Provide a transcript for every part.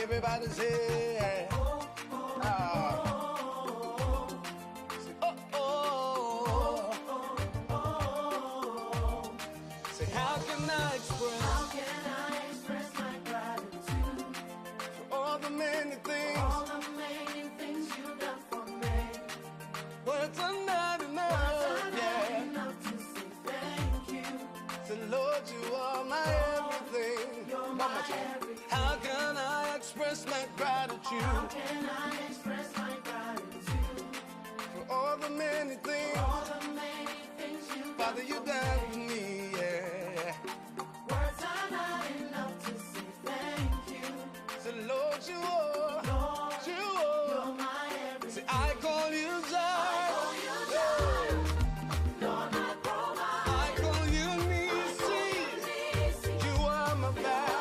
Everybody say, say, how can I express my gratitude for all the many things you've done for me? Words are not enough, to say thank you. So Lord, you are my everything. You're my everything. How can I express my gratitude? How can I express my gratitude for all the many things, Father, you done for me, yeah. Words are not enough to say thank you. So Lord, you are, you're my everything. See, I call you Jireh, Lord, my provider. I call you Eunice, you are my battle.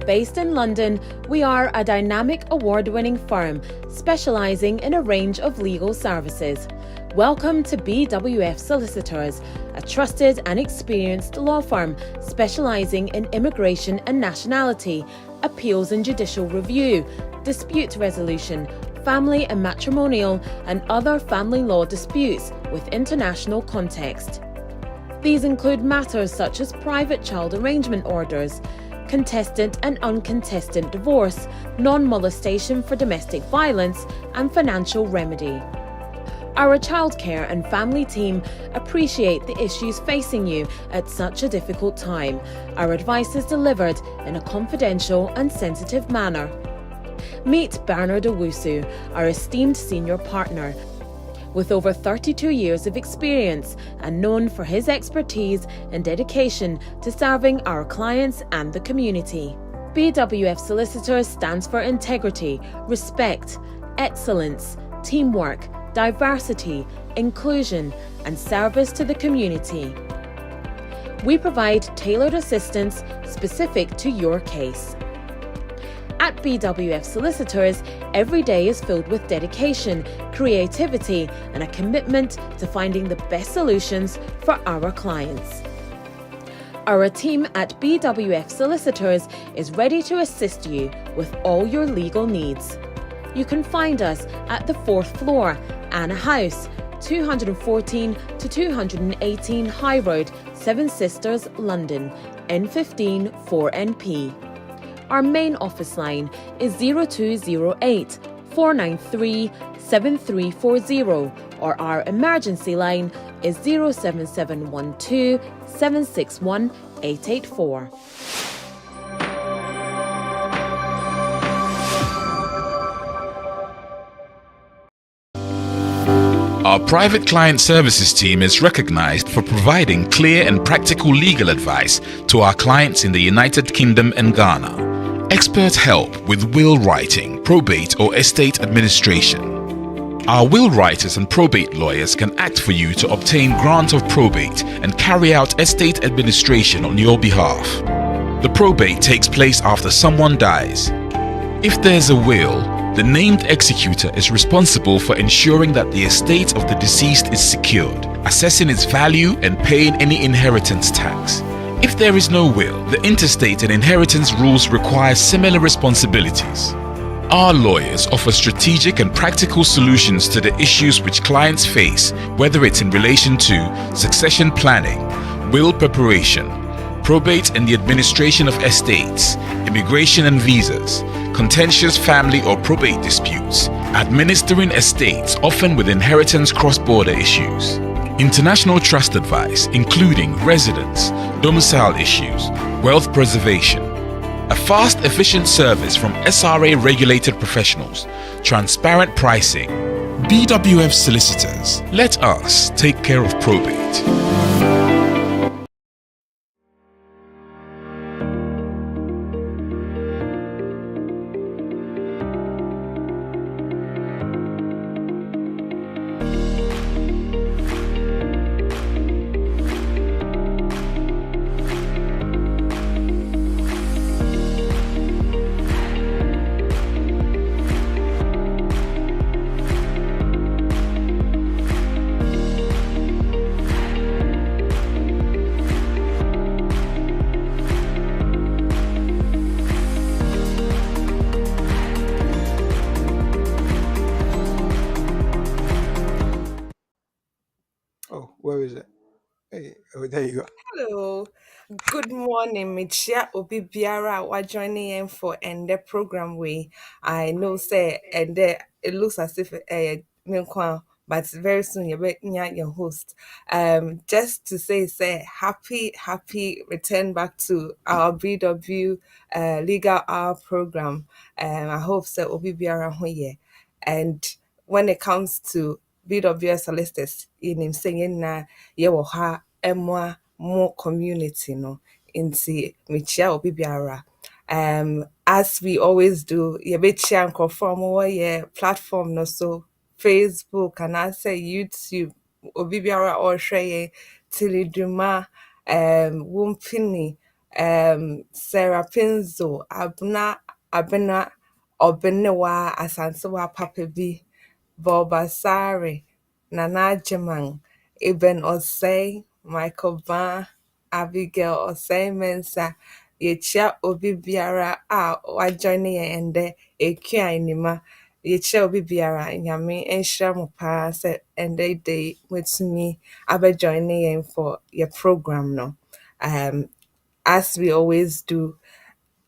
Based in London, we are a dynamic award-winning firm specialising in a range of legal services. Welcome to BWF Solicitors, a trusted and experienced law firm specialising in immigration and nationality, appeals and judicial review, dispute resolution, family and matrimonial and other family law disputes with international context. These include matters such as private child arrangement orders, contestant and uncontested divorce, non-molestation for domestic violence, and financial remedy. Our childcare and family team appreciate the issues facing you at such a difficult time. Our advice is delivered in a confidential and sensitive manner. Meet Bernard Owusu, our esteemed senior partner. With over 32 years of experience and known for his expertise and dedication to serving our clients and the community. BWF Solicitors stands for integrity, respect, excellence, teamwork, diversity, inclusion, and service to the community. We provide tailored assistance specific to your case. At BWF Solicitors, every day is filled with dedication, creativity, and a commitment to finding the best solutions for our clients. Our team at BWF Solicitors is ready to assist you with all your legal needs. You can find us at the 4th floor, Anna House, 214 to 218 High Road, Seven Sisters, London, N15 4NP. Our main office line is 0208 493 7340, or our emergency line is 07712 761 884. Our private client services team is recognized for providing clear and practical legal advice to our clients in the United Kingdom and Ghana. Expert help with will writing, probate or estate administration. Our will writers and probate lawyers can act for you to obtain grant of probate and carry out estate administration on your behalf. The probate takes place after someone dies. If there's a will, the named executor is responsible for ensuring that the estate of the deceased is secured, assessing its value and paying any inheritance tax. If there is no will, the interstate and inheritance rules require similar responsibilities. Our lawyers offer strategic and practical solutions to the issues which clients face, whether it's in relation to succession planning, will preparation, probate and the administration of estates, immigration and visas, contentious family or probate disputes, administering estates often with inheritance cross-border issues, international trust advice including residence, domicile issues, wealth preservation, a fast, efficient service from SRA-regulated professionals, transparent pricing. BWF Solicitors, let us take care of probate. Oh, where is it? Hey, oh, there you go. Hello, good morning, Michia Obi Biara. We're joining in for and the program we I know say and it looks as if menkwa, but very soon you'll be your host. Just to say happy return back to our BW Legal Hour program. I hope so Obi Biara here. And when it comes to BWS solicitors, in saying na yewoha emwa more community no inti michia obi biara. As we always do, yebechia nkrofo mo ye platform no so Facebook and I say YouTube obi biara or hweye tiliduma wumpini Sarah Pinzo abena obenewa asansewa papa bi Bobasari, Nana Jemang, Ibn Osei, Michael Ban, Abigail Osei Mensa, Yechia Obi Biara, Wajoni and de Ekia Inima, Yechia Obi Biara, Yami, and Shamupa said, and they with me, Abba joining in for your program no. As we always do,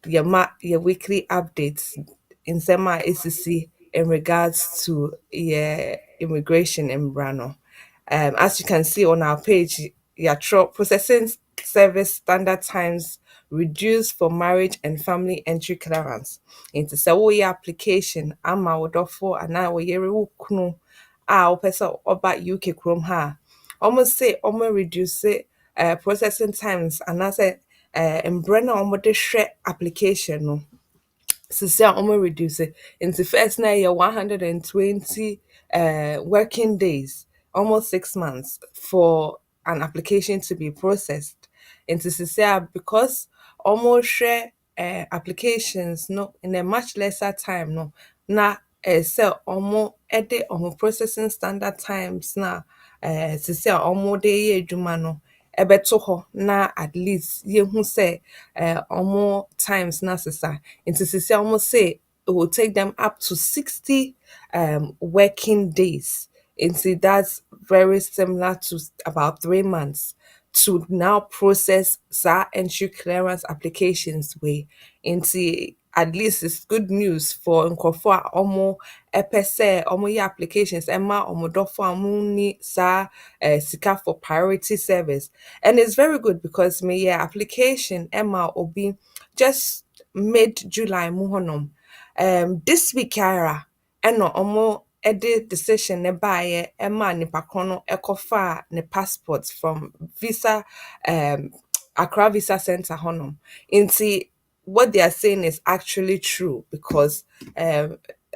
your weekly updates in sema ACC in regards to your immigration in Brano. As you can see on our page, your processing service standard times reduced for marriage and family entry clearance. Into so your application, ama wodofo ana wo yere wo kunu a opesa oba UK Chrome ha. Almost say almost reduce processing times and I say mbrɛ almost de hwɛ application no sisi a reduce it into first na year 120 working days, almost 6 months for an application to be processed. Into sisi because almost share applications no in a much lesser time no na sell almost edit processing standard times na sisi a de yɛ adwuma no ɛbɛto hɔ na at least yɛhu sɛ ɔmo times na sesa nti sisi ɔmo say it will take them up to 60 working days. Nti that's very similar to about 3 months to now process entry clearance applications way. Nti at least it's good news for nkurɔfo a ɔmo ɛpɛ sɛ ɔmo yɛ applications ɛma ɔmo dɔfo a ɔmo ni sika for priority service. And it's very good because me application ɛma obi just mid-July mu hɔnom. This week ara ɛna ɔmo ɛde decision ne baayɛ ɛma nipa korɔ no ɛkɔfa ne passport from visa Accra Visa Center hɔnom. Nti what they are saying is actually true because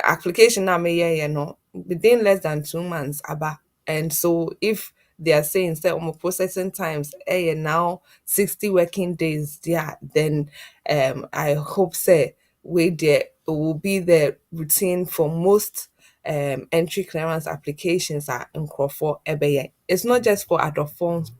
application na me no within less than 2 months aba. And so if they are saying say processing times now 60 working days, yeah, then I hope say it will be the routine for most entry clearance applications are in for ebeye. It's not just for adult phones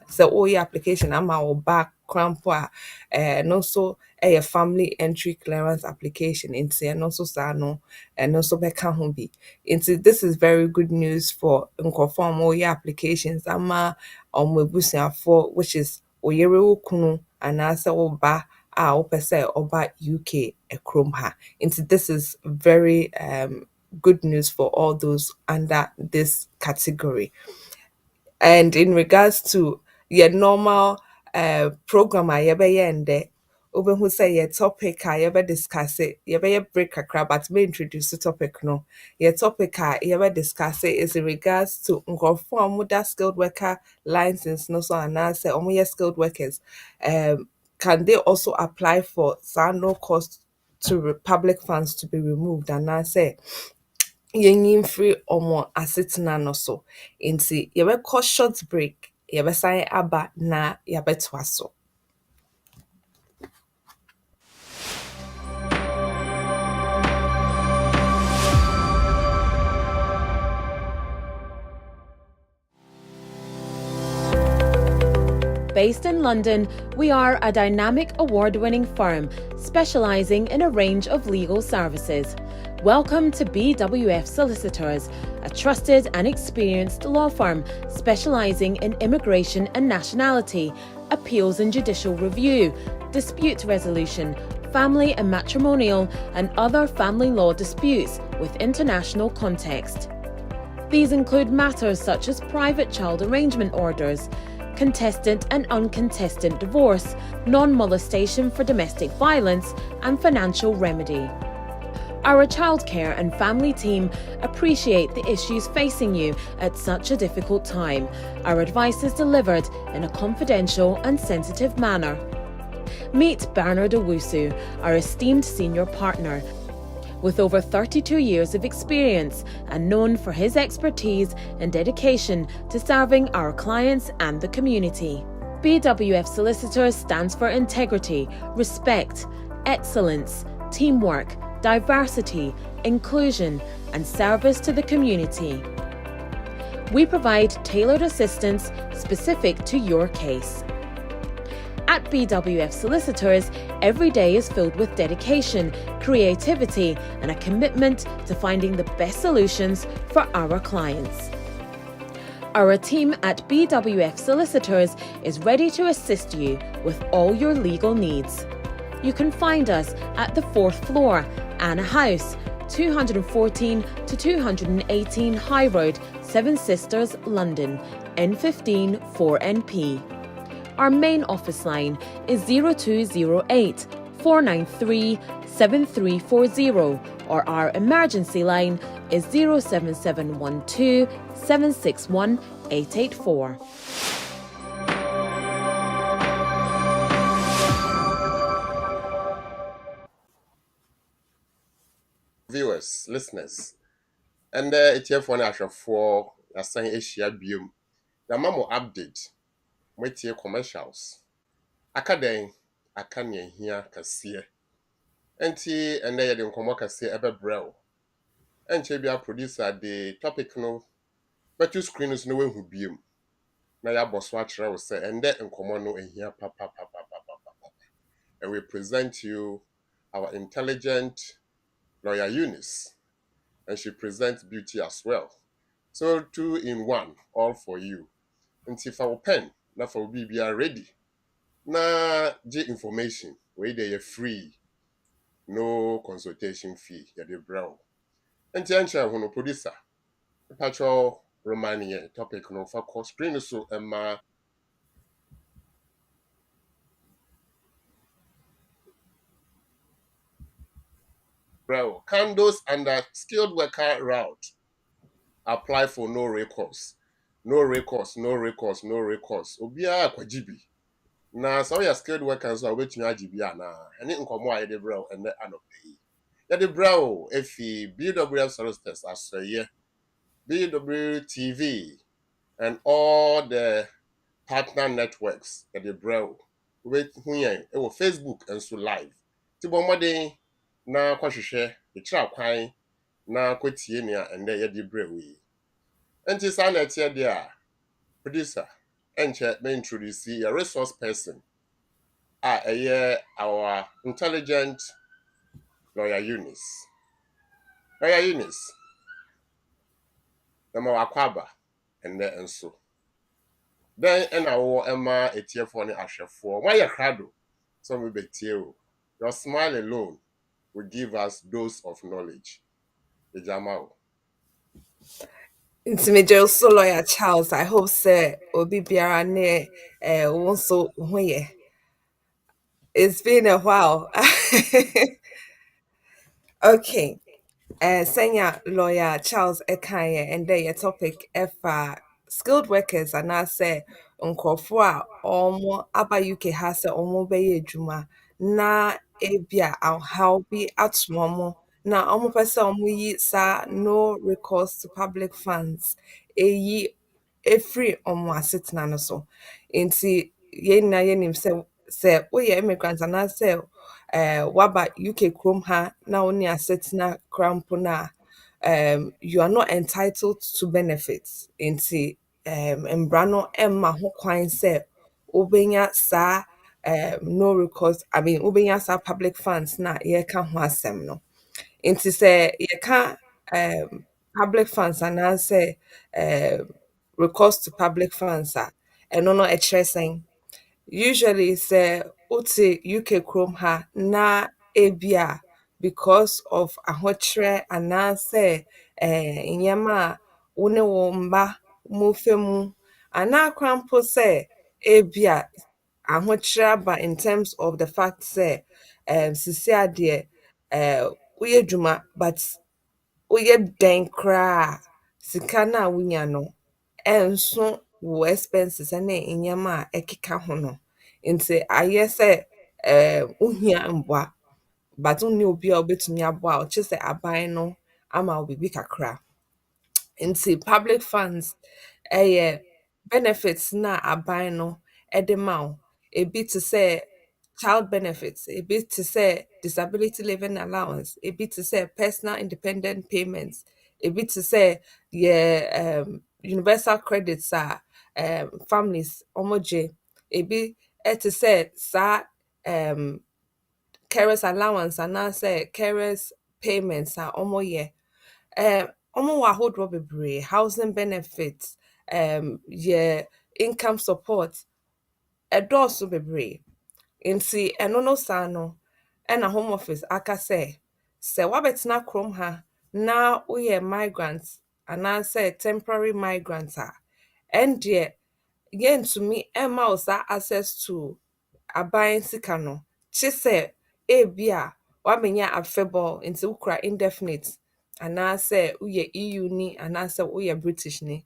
so your application ama or back crampo and also a family entry clearance application into and also sano and also beka humbi into this is very good news for conform all your applications ama on for which is oyere kunu and asa oba opese oba UK a chrome ha into this is very good news for all those under this category. And in regards to your normal program a yɛbɛyɛ who say your topic a yɛbɛ discuss it yɛbɛyɛ break kakra but me introduce the topic no your topic a yɛbɛ discuss it is in regards to nkurɔfo a ɔmo da skilled worker license no so anaasɛ ɔmo yɛ skilled workers can they also apply for no cost to public funds to be removed anaasɛ yɛnyim free omo asetena no so nti yɛbɛkɔ short break yɛbɛsan aba na yɛbɛtoa so. Based in London, we are a dynamic award-winning firm specializing in a range of legal services. Welcome to BWF Solicitors, a trusted and experienced law firm specializing in immigration and nationality, appeals and judicial review, dispute resolution, family and matrimonial, and other family law disputes with international context. These include matters such as private child arrangement orders, contestant and uncontested divorce, non-molestation for domestic violence, and financial remedy. Our childcare and family team appreciate the issues facing you at such a difficult time. Our advice is delivered in a confidential and sensitive manner. Meet Bernard Owusu, our esteemed senior partner. With over 32 years of experience and known for his expertise and dedication to serving our clients and the community. BWF Solicitors stands for integrity, respect, excellence, teamwork, diversity, inclusion, and service to the community. We provide tailored assistance specific to your case. At BWF Solicitors, every day is filled with dedication, creativity, and a commitment to finding the best solutions for our clients. Our team at BWF Solicitors is ready to assist you with all your legal needs. You can find us at the 4th floor, Anna House, 214 to 218 High Road, Seven Sisters, London, N15 4NP. Our main office line is 0208 493 7340, or our emergency line is 07712 761 884. Viewers, listeners, and it's here for an for a sign Asia Bium. The Mamo update, wait here commercials. Akaden, Akanya here, Cassia. Enti, and they didn't come Cassia ever brow. And Chabia producer, the topic no, but you screen is no one who bium. Na ya boss watch I will say, and then in common no in here, papa. And we present you our intelligent lawyer Eunice. And she presents beauty as well. So 2 in 1, all for you. And if our pen, na for we are ready. Na J information, where they are free, no consultation fee, ya de brown. And Tiancha Hono producer, Patrol Romania topic no for course screen so Emma. Brown candles under skilled worker route. Apply for no recourse. No recourse. Obia kwajibi. Na so ya skilled workers are waiting agibia na. Ani nkomo aye de brow and the anopay. Ya de brow efi BWF Solicitors as BWTV and all the partner networks ya de brow. Wait huyen e wo Facebook and so live. Ti bomode na kwahwehwe e kira kwan na kwatie nia and ya de brow yi. Enti sa na tie de a producer enche me introduce a resource person our intelligent lawyer Eunice. Lawyer Eunice. Nama wakwaba and then so. Then our Emma etie for ni ahwefo. Why you crado? So we betie. Your smile alone will give us dose of knowledge. Ejamao. Intimate so lawyer Charles, I hope say obi biara ne wonso hoye. It's been a while. Okay. Senior lawyer Charles Ekanye and your topic skilled workers and I say nkrofo a omo aba UK ha say omo beye adwuma na ebia how bi atomo na omo pese omo yi sa no recourse to public funds eyi free omo asetena no so nti ye na ye nim say we immigrants and I say waba UK krom ha na oni asetena krampo na you are not entitled to benefits nti mbra no emma ho kwan say obenya sa no recourse obenya sa public funds na ye ka ho asem no nti say ye ka public funds and I say recourse to public funds eno no e kire sen usually say uti UK Chrome ha na ebia because of ahotre anase inyama one wo mba mu femu ana krampo say ebia ahotre aba in terms of the fact say sisi ade uye dwuma but uye den kra sika na wunya no enso wo expenses na inyama ekeka ho no nti aye say uhia mboa but unni obi a obetumi aboa o che say aban no ama obibi kakra nti public funds benefits na aban no edema o ebi to say child benefits ebi to say disability living allowance ebi to say personal independent payments ebi to say universal credits families omoje ebi to say sa carers allowance and now say carers payments omoye omo wa hold bebree housing benefits income support edoso bebree nti eno no sa no ɛna home office aka sɛ wabɛtena kurom ha na woyɛ migrant anaasɛ temporary migrant a ɛndeɛ yɛntumi ɛma wo saa access to aban sika no kye sɛ ebi a wabɛnya afebɔɔ nti wokura indefinite anaasɛ woyɛ EU ni anaasɛ woyɛ British ni,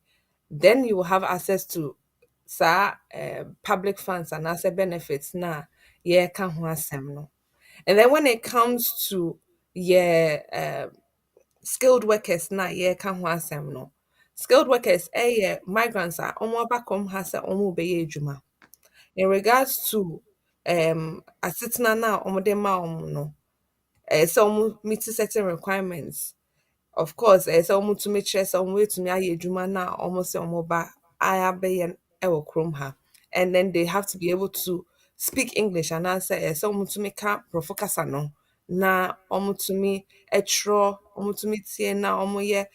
then you will have access to saa public funds anaasɛ benefits na yɛreka ho asɛm no. And then when it comes to skilled workers na yɛreka ho asɛm no, skilled workers migrants a ɔmo aba kurom ha sɛ ɔmo bɛyɛ adwuma. In regards to asetena na ɔmo de ma ɔmo no, sɛ ɔmo meet certain requirements. Of course, sɛ ɔmo tumi kyerɛ sɛ ɔmo betumi ayɛ adwuma na ɔmo sɛ ɔmo ba abɛyɛ ɛwɔ kurom ha. And then they have to be able to speak English anaasɛ sɛ ɔmo tumi ka borɔfo kasa no na ɔmo tumi ɛtwerɛ, ɔmo tumi tie na ɔmo yɛ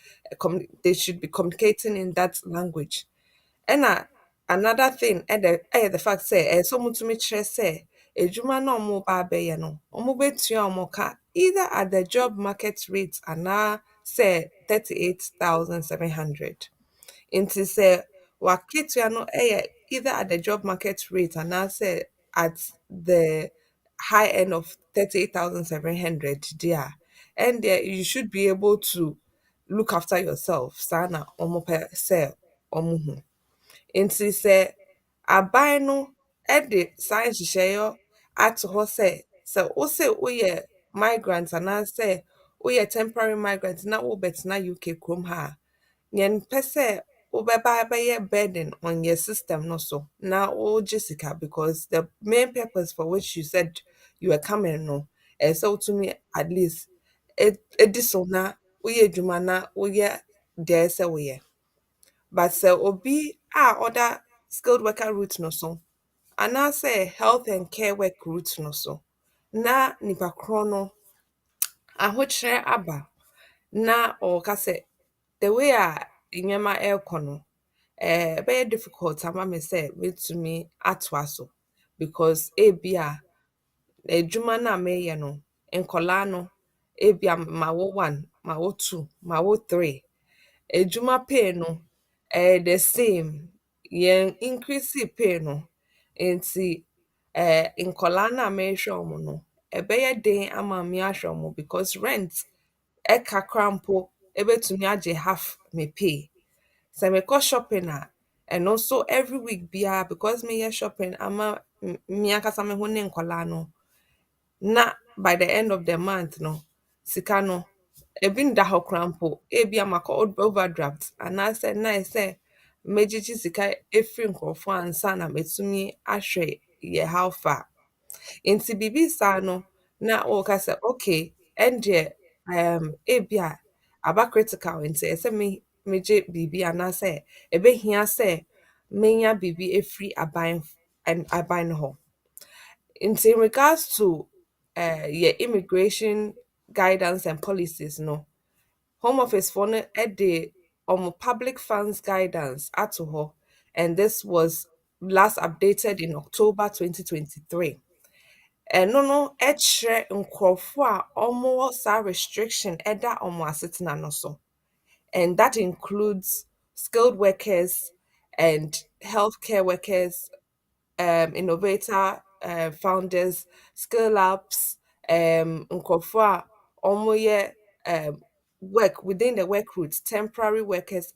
they should be communicating in that language. Ɛna another thing ɛyɛ the fact sɛ ɛsɛ sɛ ɔmo tumi kyerɛ sɛ adwuma na ɔmo ba abɛyɛ no ɔmo betua ɔmo ka either at the job market rate anaa sɛ 38,700. Nti sɛ w'akatua no either at the job market rate anaasɛ at the high end of 38,700 dear, and there you should be able to look after yourself. Sana ɔmo pɛ sɛ ɔmo hu. Nti sɛ aban no ɛde saa nhyehyɛeɛ ato hɔ sɛ wose woyɛ migrant anaasɛ woyɛ temporary migrant na wobɛtena UK kurom ha a, yɛmpɛ sɛ wobɛba abɛyɛ burden on your system no so na wogye sika because the main purpose for which you said you were coming no, ɛsɛ sɛ wotumi at least ɛdi so na woyɛ adwuma na woyɛ deɛ ɛsɛ sɛ woyɛ. But sɛ obi a ɔda skilled worker route no so anaasɛ health and care work route no so na nipa korɔ no ahokyerɛ aba na ɔka sɛ the way a nneɛma ɛrekɔ no ɛbɛyɛ difficult ama me sɛ metumi atoa so because ebia adwuma no a meyɛ no nkɔlaa no ebia mawo 1 mawo 2 mawo 3 adwuma pay no the same yɛn increase pay no nti nkɔlaa no a mehwɛ ɔmo no ɛbɛyɛ den ama me ahwɛ ɔmo because rent ɛkakra mpo ebetumi agye half me pay. Sɛ mekɔ shopping a ɛno nso every week biara because meyɛ shopping ama me ankasa me ho ne nkɔlaa no na by the end of the month no sika no ebi nda hɔ koraa mpo ebia makɔ overdraft anaasɛ na sɛ megyegye sika efiri nkurɔfo ansa na metumi ahwɛ yɛ how far. Nti biribi saa no na wɔka sɛ okay ɛndeɛ ebia aba critical nti ɛsɛ megye biribi anaasɛ ɛbɛhia sɛ menya biribi efiri aban no hɔ. Nti in regards to your immigration guidance and policies no, Home Office for no ɛde public funds guidance ato hɔ, and this was last updated in October 2023. Ɛno no ɛkyerɛ nkurɔfo a ɔmo saa restriction ɛda ɔmo asetena no so, and that includes skilled workers and healthcare workers, innovator founders, skill ups, nkurɔfo a ɔmoyɛ work within the work route, temporary workers,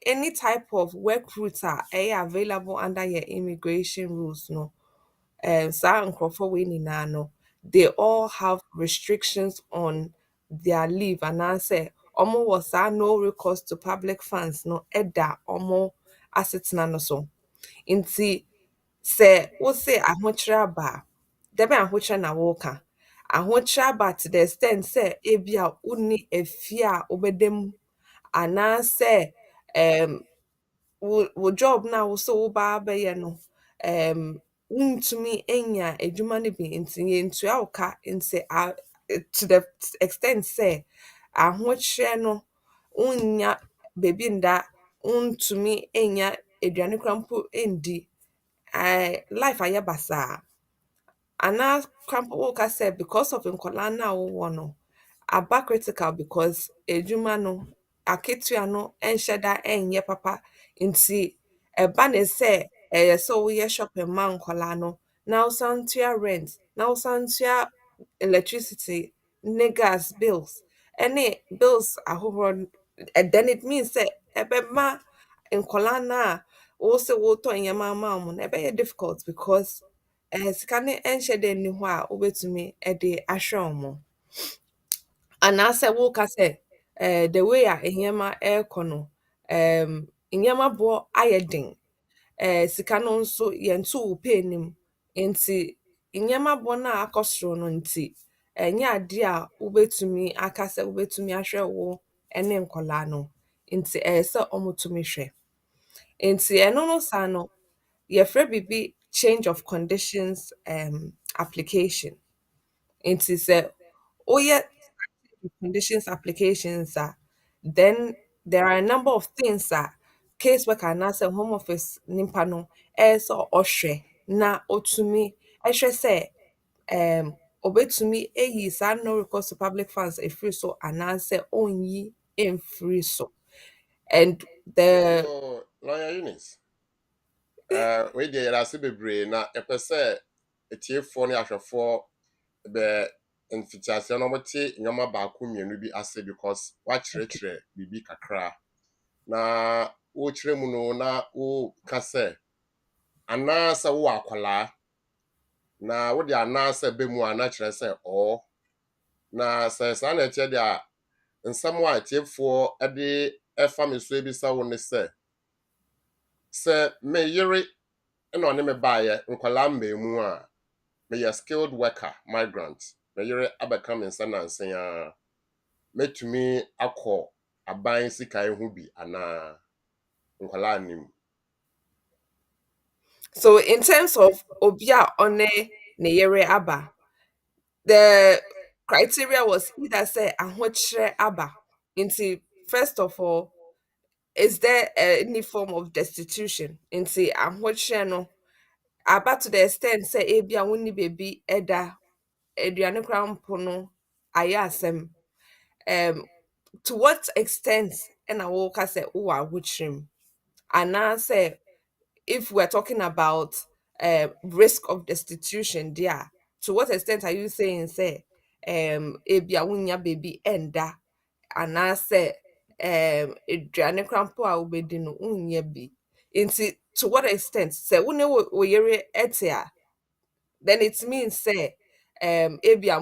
any type of work route a available under your immigration rules no. Saa nkurɔfo wei nyinaa no, they all have restrictions on their leave anaasɛ ɔmo wɔ saa no recourse to public funds no ɛda ɔmo asetena no so. Nti sɛ wose ahokyerɛ aba a, dɛbɛn ahokyerɛ na woka? Ahokyerɛ aba to the extent sɛ ebia wonni efie a wobɛda mu anaasɛ wo job na wo sɛ woba abɛyɛ no wontumi enya adwuma no bi nti yɛntua wo ka nti to the extent sɛ ahokyerɛ no wonnya baabi nda, wontumi enya aduane koraa mpo ndi, life ayɛ basaa. anaa krampo woka sɛ because of nkɔlaa no a wowɔ no aba critical because edwuma no akatua no ɛnhyɛ da ɛnyɛ papa nti ɛba ne sɛ ɛyɛ sɛ woyɛ shopping ma nkɔlaa no na wosan tua rent na wosan tua electricity ne gas bills ɛne bills ahodoɔ then it means sɛ ɛbɛma nkɔlaa no a wo sɛ wotɔ nneɛma ama wo no ɛbɛyɛ difficult because sika no ɛnhyɛ dɛ nni hɔ a wobɛtumi de ahwɛ ɔmo anaasɛ woka sɛ the way a nneɛma ɛrekɔ no nneɛma boɔ ayɛ den sika no nso yɛnto wo pay nim nti nneɛma boɔ no a akɔ soro no nti ɛnyɛ adeɛ a wobɛtumi aka sɛ wobɛtumi ahwɛ wo ne nkɔlaa no nti ɛyɛ sɛ ɔmo tumi hwɛ nti ɛno no saa no yɛfrɛ biribi change of conditions application nti sɛ woyɛ conditions applications then there are a number of things case worker anaasɛ home office nipa no ɛyɛ sɛ ɔhwɛ na otumi ɛhwɛ sɛ obetumi eyi saa no recourse to public funds efiri so anaasɛ onyi emfiri so and the Yo, lawyer Eunice. Wei deɛ yɛde ase bebree na ɛpɛ sɛ etiefoɔ ne ahwɛfoɔ bɛ mfitiaseɛ na wɔte nneɛma baako mmienu bi ase because wakyerɛkyerɛ biribi kakra na wɔkyerɛ mu no na wɔka sɛ anaasɛ wowɔ akwalaa na wode anaasɛ bɛ mu a na kyerɛ sɛ ɔɔ na sɛ saa na ɛkyerɛ deɛ a nsɛm a etiefoɔ de ɛfa me so ebisa wo ne sɛ me yere ɛna ɔne me baayɛ nkwalaa mmaemu a meyɛ skilled worker migrant me yere abɛka me nsa nansen a mɛtumi akɔ aban sikae ho bi anaa nkwalaa nim. so in terms of obi a ɔne ne yere aba the criteria was either sɛ ahokyerɛ aba nti first of all is there any form of destitution nti ahokyerɛ no aba to the extent sɛ ebi a wonni baabi ɛda aduane koraa mpo no ayɛ asɛm to what extent ɛna wɔka sɛ wowɔ ahokyerɛ mu anaasɛ if we're talking about risk of destitution there, to what extent are you saying say ebi a wonya baby enda anaasɛ aduane koraa mpo a wobɛdi no wonyɛ bi nti to what extent sɛ wo ne wo yere ɛte a then it means sɛ ebi a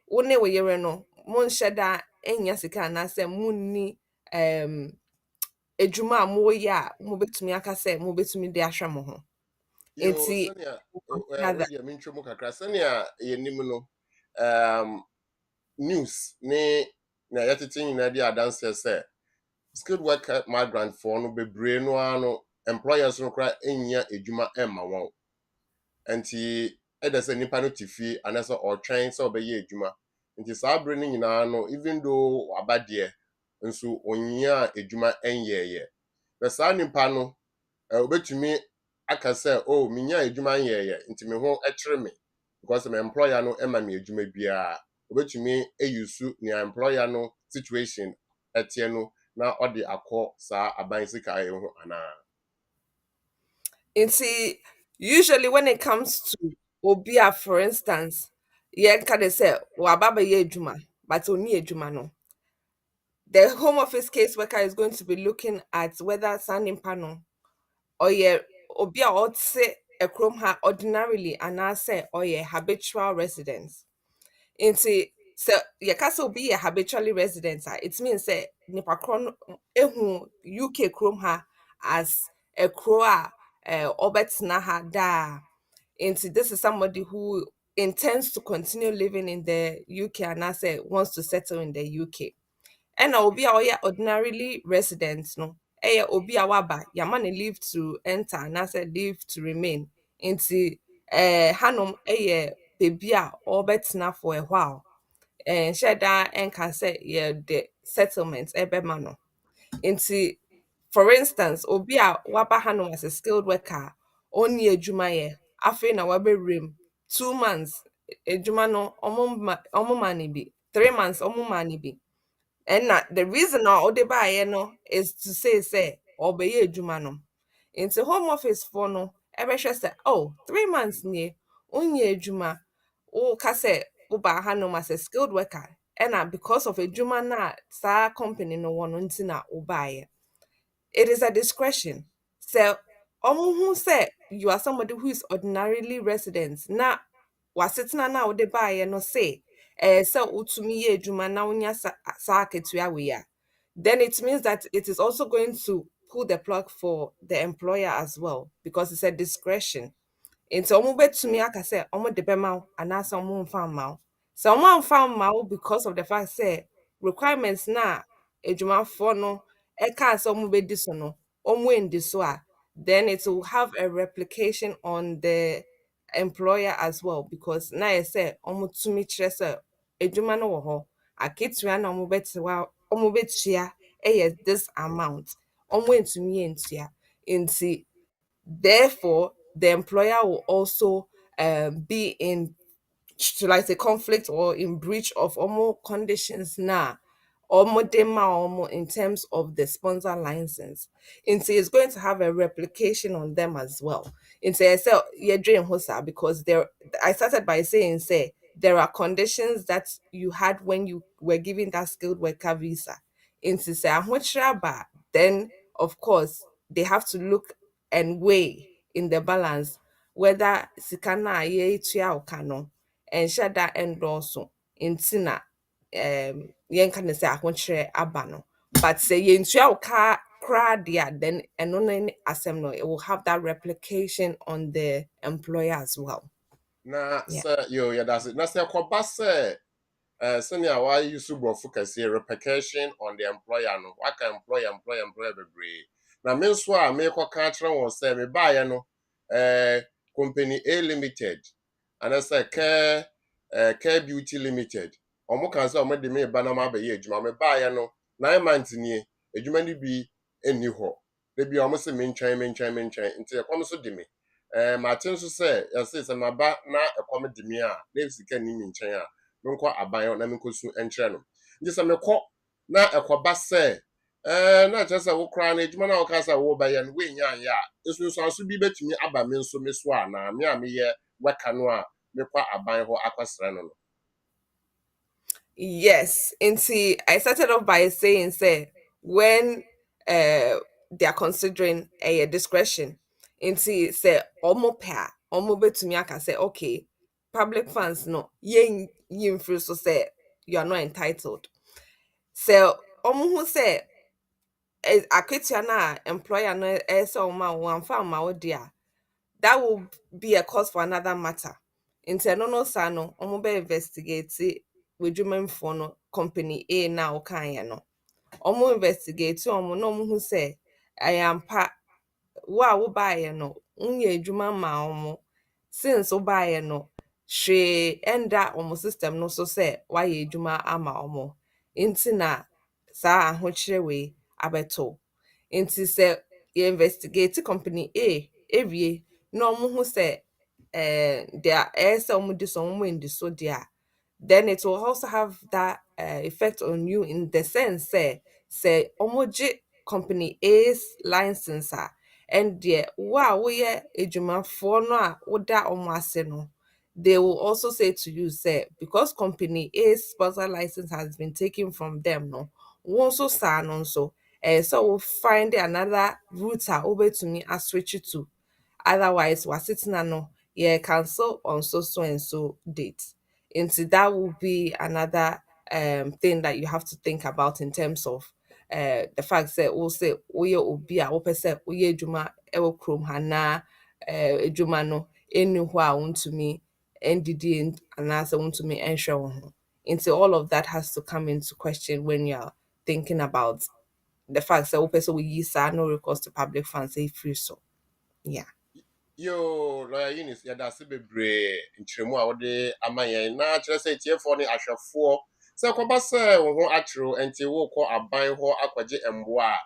wo ne wo yere no monhyɛ da nya sika anaasɛ munni edwuma a moyɛ a mobɛtumi aka sɛ mobɛtumi de ahwɛ mo ho Yo, nti sɛnea gather wodeɛ mentwa mu kakra sɛnea yɛnim no um, news ne na yɛtete nyinaa di adanseɛ sɛ skilled worker migrantfoɔ no bebree no ara no employers no koraa ɛnnya edwuma ɛmma wɔn nti ɛda sɛ nipa no te fie anaasɛ ɔtwɛn sɛ ɔbɛyɛ edwuma nti saa bere no nyinaa no even though waba deɛ nso onyia edwuma ɛnyɛɛyɛ na saa nipa no obetumi aka sɛ oh minya edwuma nyɛɛyɛ nti me ho ɛkyere me because my employer no ɛma me edwuma biara obetumi eyusu nea employer no situation ɛteɛ no na ɔde akɔ saa aban sika ho anaa. nti usually when it comes to obi a for instance yɛnka de sɛ waba bɛyɛ adwuma but onni adwuma no the home office case worker is going to be looking at whether saa nipa no ɔyɛ obi a ɔte kurom ha ordinarily anaasɛ ɔyɛ habitual resident nti sɛ yɛka sɛ obi yɛ habitually resident a it means sɛ nipa korɔ no ehu UK kurom ha as a kuro a ɔbɛtena ha daa nti this is somebody who intends to continue living in the UK anaasɛ wants to settle in the UK ɛna obi a ɔyɛ ordinarily resident no ɛyɛ obi a waba yɛama no leave to enter anaasɛ leave to remain nti hanom ɛyɛ baabi a ɔbɛtena for a while nhyɛ da ɛnka sɛ yɛde settlement ɛbɛma no nti for instance obi a waba hanom as a skilled worker a ɔnni adwuma yɛ afei na wabɛwura mu 2 months ejuma no omo money be 3 months omo money be. And the reason all the buy no is to say obey ejuma no. Into home office for no ebe say, oh, 3 months ni unye ejuma o ka say uba ha no as a skilled worker. And because of ejuma na sa company no one nti na uba. It is a discretion. So, who said you are somebody who is ordinarily resident. Na wasitna na ode baye no say, so utumi ye juma na unya sa ketua we ya. Then it means that it is also going to pull the plug for the employer as well because it's a discretion. Nti ọmụ betumi aka sɛ ọmụ de bɛma wo anaasɛ ọmụ mfa mma wo. Sɛ ọmụ amfa mma wo because of the fact sɛ requirements na adwumafoɔ no ɛkaa sɛ ọmụ bɛdi so no, ọmụ ndi so a, then it will have a replication on the employer as well because na yɛ sɛ ọmụ tumi kyerɛ sɛ adwuma no wɔ hɔ. Akatua na ọmụ bɛtua ɛyɛ this amount. Ọmụ ntumi ntua. Nti therefore, the employer will also be in, should I say, conflict or in breach of almost conditions now. Almost in terms of the sponsor license. And so it's going to have a replication on them as well. And so I said, yeah, dream hosa because there I started by saying, say, there are conditions that you had when you were given that skilled worker visa. And to say, then of course they have to look and weigh in the balance whether sikana ye tua okano and share that endorse intina yen can say ahonchre aba no but say yen tua oka kra dia then eno no asem no it will have that replication on the employer as well. Na Yeah. sɛ yo yɛ da se na sɛ kɔba sɛ sɛnea wa use brɔfo kɛseɛ repercussion on the employer no waka employer bebree na me nso a me kɔka kyerɛ wɔn sɛ me baayɛ no company A limited anasɛ care beauty limited ɔmo kan sɛ ɔmo de me ba na ma bɛyɛ adwuma me baayɛ no 9 months nie adwuma no bi enni hɔ da bi ɔmo sɛ me ntwɛn nti ɛkɔm so de me mate nso sɛ yɛse sɛ maba na ɛkɔm de me a na sika ni me nkyɛn a menkɔ aban na menkosu enkyerɛ no nti sɛ mekɔ na ɛkɔba sɛ na kyerɛ sɛ wo kra na adwuma na wo ka sɛ wo bɛyɛ no woenya anyɛ a esunsuanso bi betumi aba me nso me so a na me a meyɛ wɛka no a mekɔ aban hɔ akɔsrɛ no. Yes, and see, I started off by saying, say, when they are considering a discretion, and see, say, almost bet to me, I can say, okay, public funds, no, yin free, so say, you are not entitled. So, who say, a employer, no, so one found my dear, that will be a cause for another matter. No sano, be investigate with for no company A now kan no. Investigate no who say I am pa wo buy no unye adwuma ma omo since wo buy no hwe enda omo system no so say why adwuma ama omo nti na saa ahokyere we abeto nti say you investigate company A ewie na omo hu say their omo di so omo ndi so dia then it will also have that effect on you in the sense say omoji company A's license and the wow we ejuma for no a woda omo ase no they will also say to you say because company A's sponsor license has been taken from them no won so sa no so so we'll find another route over to me a switch it to otherwise we're sitting no yeah cancel on so and so date into that will be another thing that you have to think about in terms of the fact that we'll say we obi a wopese we adwuma ewo krom hana adwuma no enu ho a wontumi ndidi anasa wontumi enhwe wo ho into all of that has to come into question when you're thinking about the fact that wopese we use no recourse to public funds free so yeah. Yo lawyer Eunice yɛda ase bebree nkyerɛmu a wode ama yɛn na kyerɛ sɛ tiefoɔ ne ahwɛfoɔ sɛ kɔba sɛ wo ho akyerɛw nti wokɔ aban hɔ akɔgye mboa a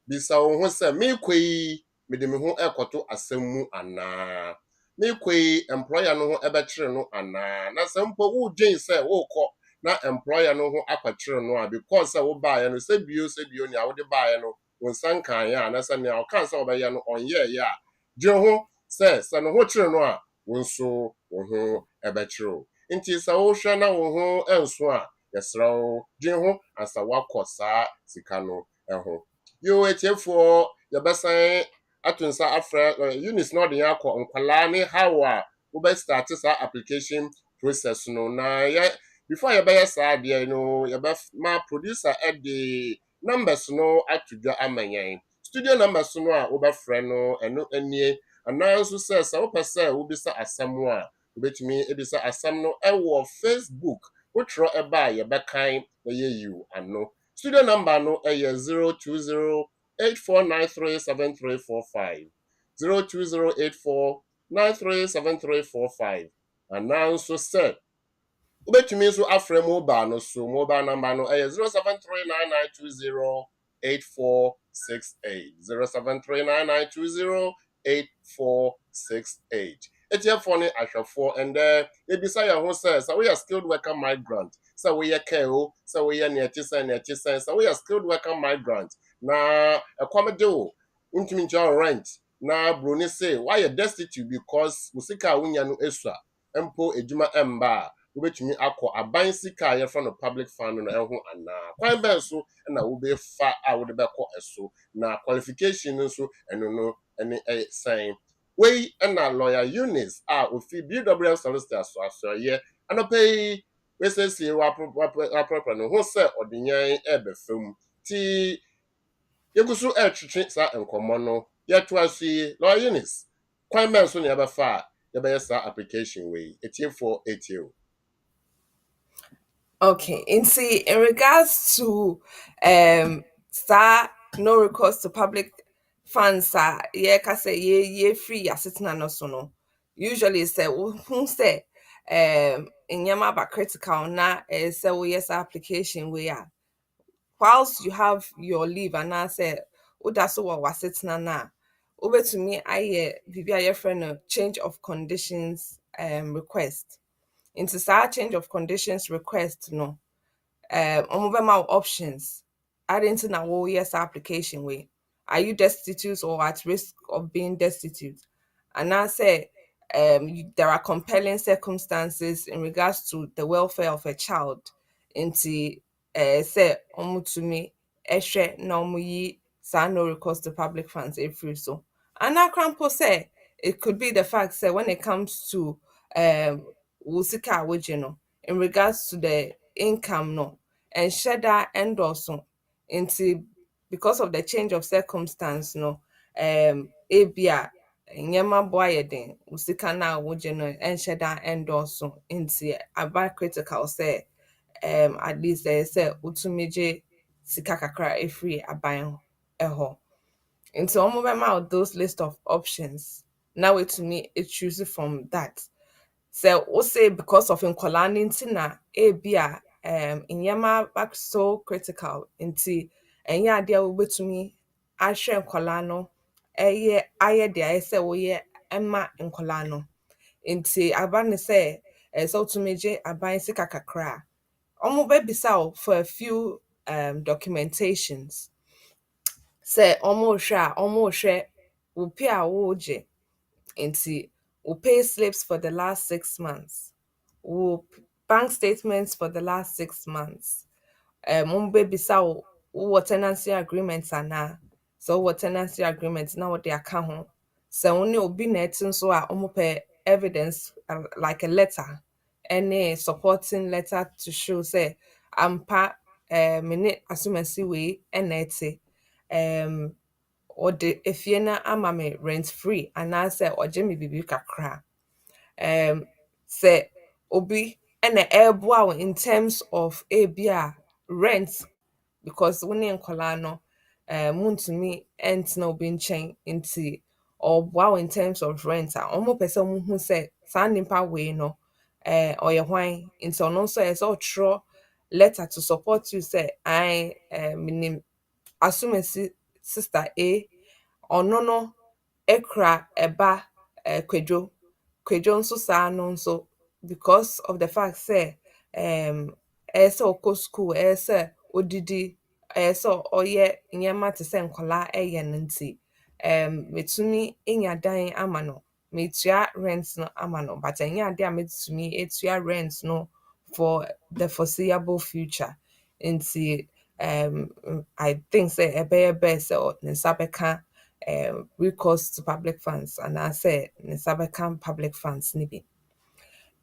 bisa wo ho sɛ mekɔ yi mede me ho ɛkɔto asɛm mu anaa na ikwe employer no ho ɛbɛkyere no anaa na sɛ mpo wodwen sɛ wokɔ na employer no ho akwakyere no a because sɛ wobaeɛ no sɛ bio nea wode baeɛ no wo nsa nkaeɛ a na sɛ nea ɔka sɛ wɔbɛyɛ no ɔnyɛɛyɛ a gye ho sɛ no ho kyere no a wo nso wo ho ɛbɛkyere nti sɛ wohwɛ na wo ho ɛnso a yɛsrɛ wo gye ho ansa woakɔ saa sika no ɛho yo etiefoɔ yɛbɛsan ato nsa afrɛ Eunice na ɔde yɛn akɔ nkwalaa ne how a wobɛstart saa application process no na before yɛbɛyɛ saa adeɛ no yɛbɛma producer ɛde numbers no ato dwa ama yɛn studio numbers no a wobɛfrɛ no ɛno anie anaa nso sɛ wopɛ sɛ wobisa asɛm a wobɛtumi ebisa asɛm no ɛwɔ Facebook wotwerɛ ɛba a yɛbɛkan na yɛyiw ano studio number no ɛyɛ 02084937345 02084937345 anaa nso sɛ wobɛtumi nso afrɛ mobile no so mobile number no ɛyɛ 0739920848 0739920848 etiɛfoɔ ne ahwɛfoɔ ɛndɛ ebisa yɛn ho sɛ woyɛ skilled worker migrant sɛ woyɛ care o sɛ woyɛ nea ɛte sɛ sɛ woyɛ skilled worker migrant na ɛkɔm de wo ntumi nkyɛn rent na broni say woayɛ destitute because wo sika a wonya no esua mpo edwuma ɛmba a wobɛtumi akɔ aban sika a yɛfrɛ no public fund no ɛho anaa kwan bɛn so na wobɛfa a wode bɛkɔ ɛso na qualification nso ɛno no ɛne ɛsɛn wei ɛna lawyer Eunice a ofi BWF Solicitors asɔyɛ anɔpɛ yi wesɛsie wapropra no ho sɛ ɔde yɛn ɛbɛfam ti yɛguso ɛtwetwe saa nkɔmmɔ no yɛtoa so yi lawyer Eunice kwan bɛn so na yɛbɛfa a yɛbɛyɛ saa application wei etiefoɔ etio. Okay, and see, in regards to no recourse to public funds, yeah, say ye free sitting and also no. Usually say who say in yama ba critical na say we yes application we are. Whilst you have your leave and I say that's what was sitting na over to me I bibi friend change of conditions request. Into that change of conditions request no my options adding to now yes application way are you destitute or at risk of being destitute and I say there are compelling circumstances in regards to the welfare of a child into say to me no yi no recourse to public funds free so and I crampo say it could be the fact say when it comes to wusika no in regards to the income no and that endorsement into because of the change of circumstance no ebia nyama boy den usika na wogye no and that endorsement into about critical say at least they say utumije sika kakra free aban eho into omo those list of options now it to me it chooses from that. So we say because of nkwalaa no nti na ebi a nneɛma back so critical nti ɛnyɛ adeɛ a wobɛtumi ahwɛ nkwalaa no ayɛ deɛ ayɛ sɛ woyɛ ɛma nkwalaa no nti aba ne sɛ sɛ wotumi gye aban sika kakra a ɔmo bɛbisa wo for a few documentations sɛ ɔmo hwɛ wo pay a wogye nti we pay slips for the last 6 months. We'll bank statements for the last 6 months. Baby so what tenancy agreements are now. So what tenancy agreements now what they account. So only will be netting so I pay evidence like a letter. Any supporting letter to show say I'm part minute assume see we and or the if you na ama me rent free and I say or Jimmy bibi kakra say obi and the airboa in terms of abia rent because when in colano moon to me and no being chain into or wow in terms of rent almost person who said standing power way no or your wine into no so it's all true letter to support you say I meaning assume sister A ɔno no ekura ɛba kwadwo kwadwo nso saa no nso because of the fact say ɛyɛ sɛ ɔkɔ school ɛyɛ sɛ odidi ɛyɛ sɛ ɔyɛ nneɛma te sɛ nkɔlaa ɛyɛ no nti metumi enya dan ama no metua rent no ama no but ɛnyɛ ade a metumi etua rent no for the foreseeable future nti I think say ɛbɛyɛ best sɛ ne nsa bɛka recourse to public funds anaasɛ ne nsa bɛka public funds no bi.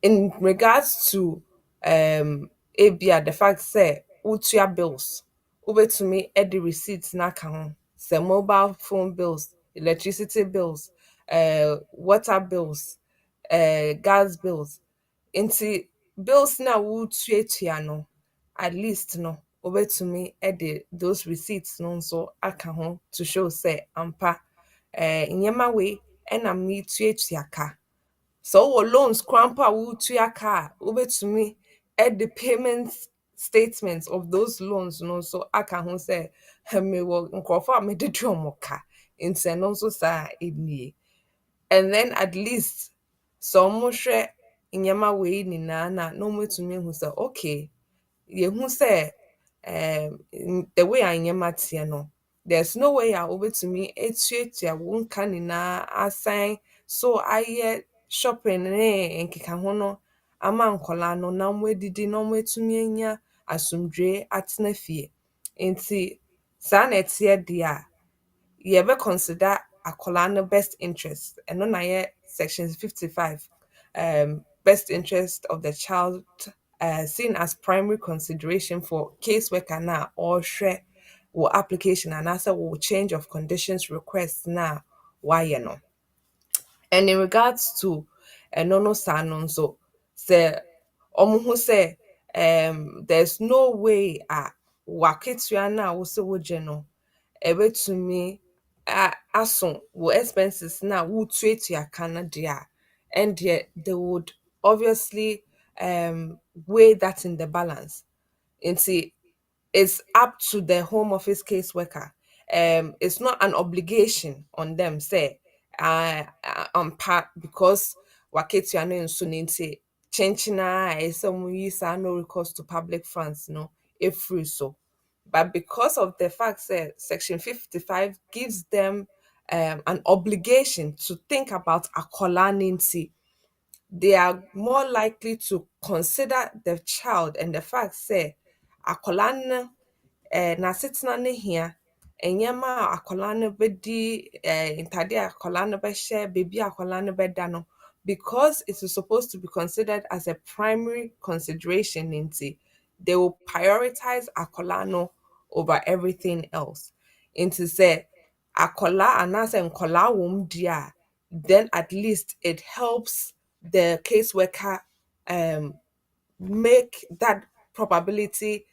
In regards to ebia the fact say wotua bills wobɛtumi de receipts na aka ho sɛ mobile phone bills, electricity bills, water bills, gas bills nti bills na wotuatua no at least no wobɛtumi de those receipts no nso aka ho to show say ampa nneɛma wei ɛna metuatua ka. So wowɔ loans koraa mpo a wotua ka a wobɛtumi the payment statements of those loans no nso aka ho sɛ mewɔ nkurɔfoɔ a mede dua ɔmo ka nti ɛno nso saa nie. And then at least sɛ ɔmo hwɛ nneɛma wei nyinaa na ɔmotumi ahu sɛ okay yɛhu sɛ the way a nneɛma teɛ no there's no way a wobɛtumi etuatua wo nka nyinaa asan so ayɛ shopping ne nkekaho no ama nkɔlaa no na ɔmo edidi na ɔmo etumi anya asomdwee atena fie nti saa na ɛteɛ deɛ a yɛbɛ consider akɔlaa no best interest ɛno na yɛ section 55 best interest of the child seen as primary consideration for caseworker na ɔrehwɛ wɔ application anaasɛ wɔ change of conditions request na wayɛ no. And in regards to ɛno no saa no nso sɛ ɔmo ho sɛ there's no way a w'aketewa no a wo sɛ wogye no ɛbɛtumi aso wo expenses na wotuatua ka no deɛ a ɛndeɛ they would obviously weigh that in the balance nti it's up to the home office caseworker. It's not an obligation on them say on part because waketua no nso no nti chenchina some use no recourse to public funds no free so. But because of the fact that section 55 gives them an obligation to think about akola nti, they are more likely to consider the child and the fact say akwadaa no n'asetena ne hia nneɛma a akwadaa no bɛdi ntade a akwadaa no bɛhyɛ beebi a akwadaa no bɛda no because it is supposed to be considered as a primary consideration nti they will prioritize akwadaa no over everything else nti sɛ akwadaa anaasɛ nkwadaa wɔ mu di a then at least it helps the caseworker make that probability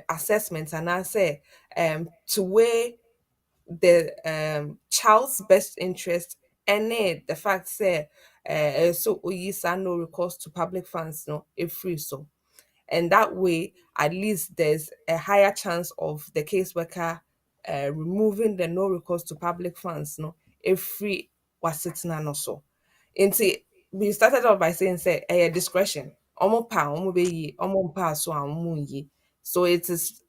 assessment and I say to weigh the child's best interest and the fact say so oyisa no recourse to public funds no if free so and that way at least there's a higher chance of the caseworker removing the no recourse to public funds no if free was sitting no so nti we started off by saying say discretion omo pa omo be yi omo pa so omo yi so it is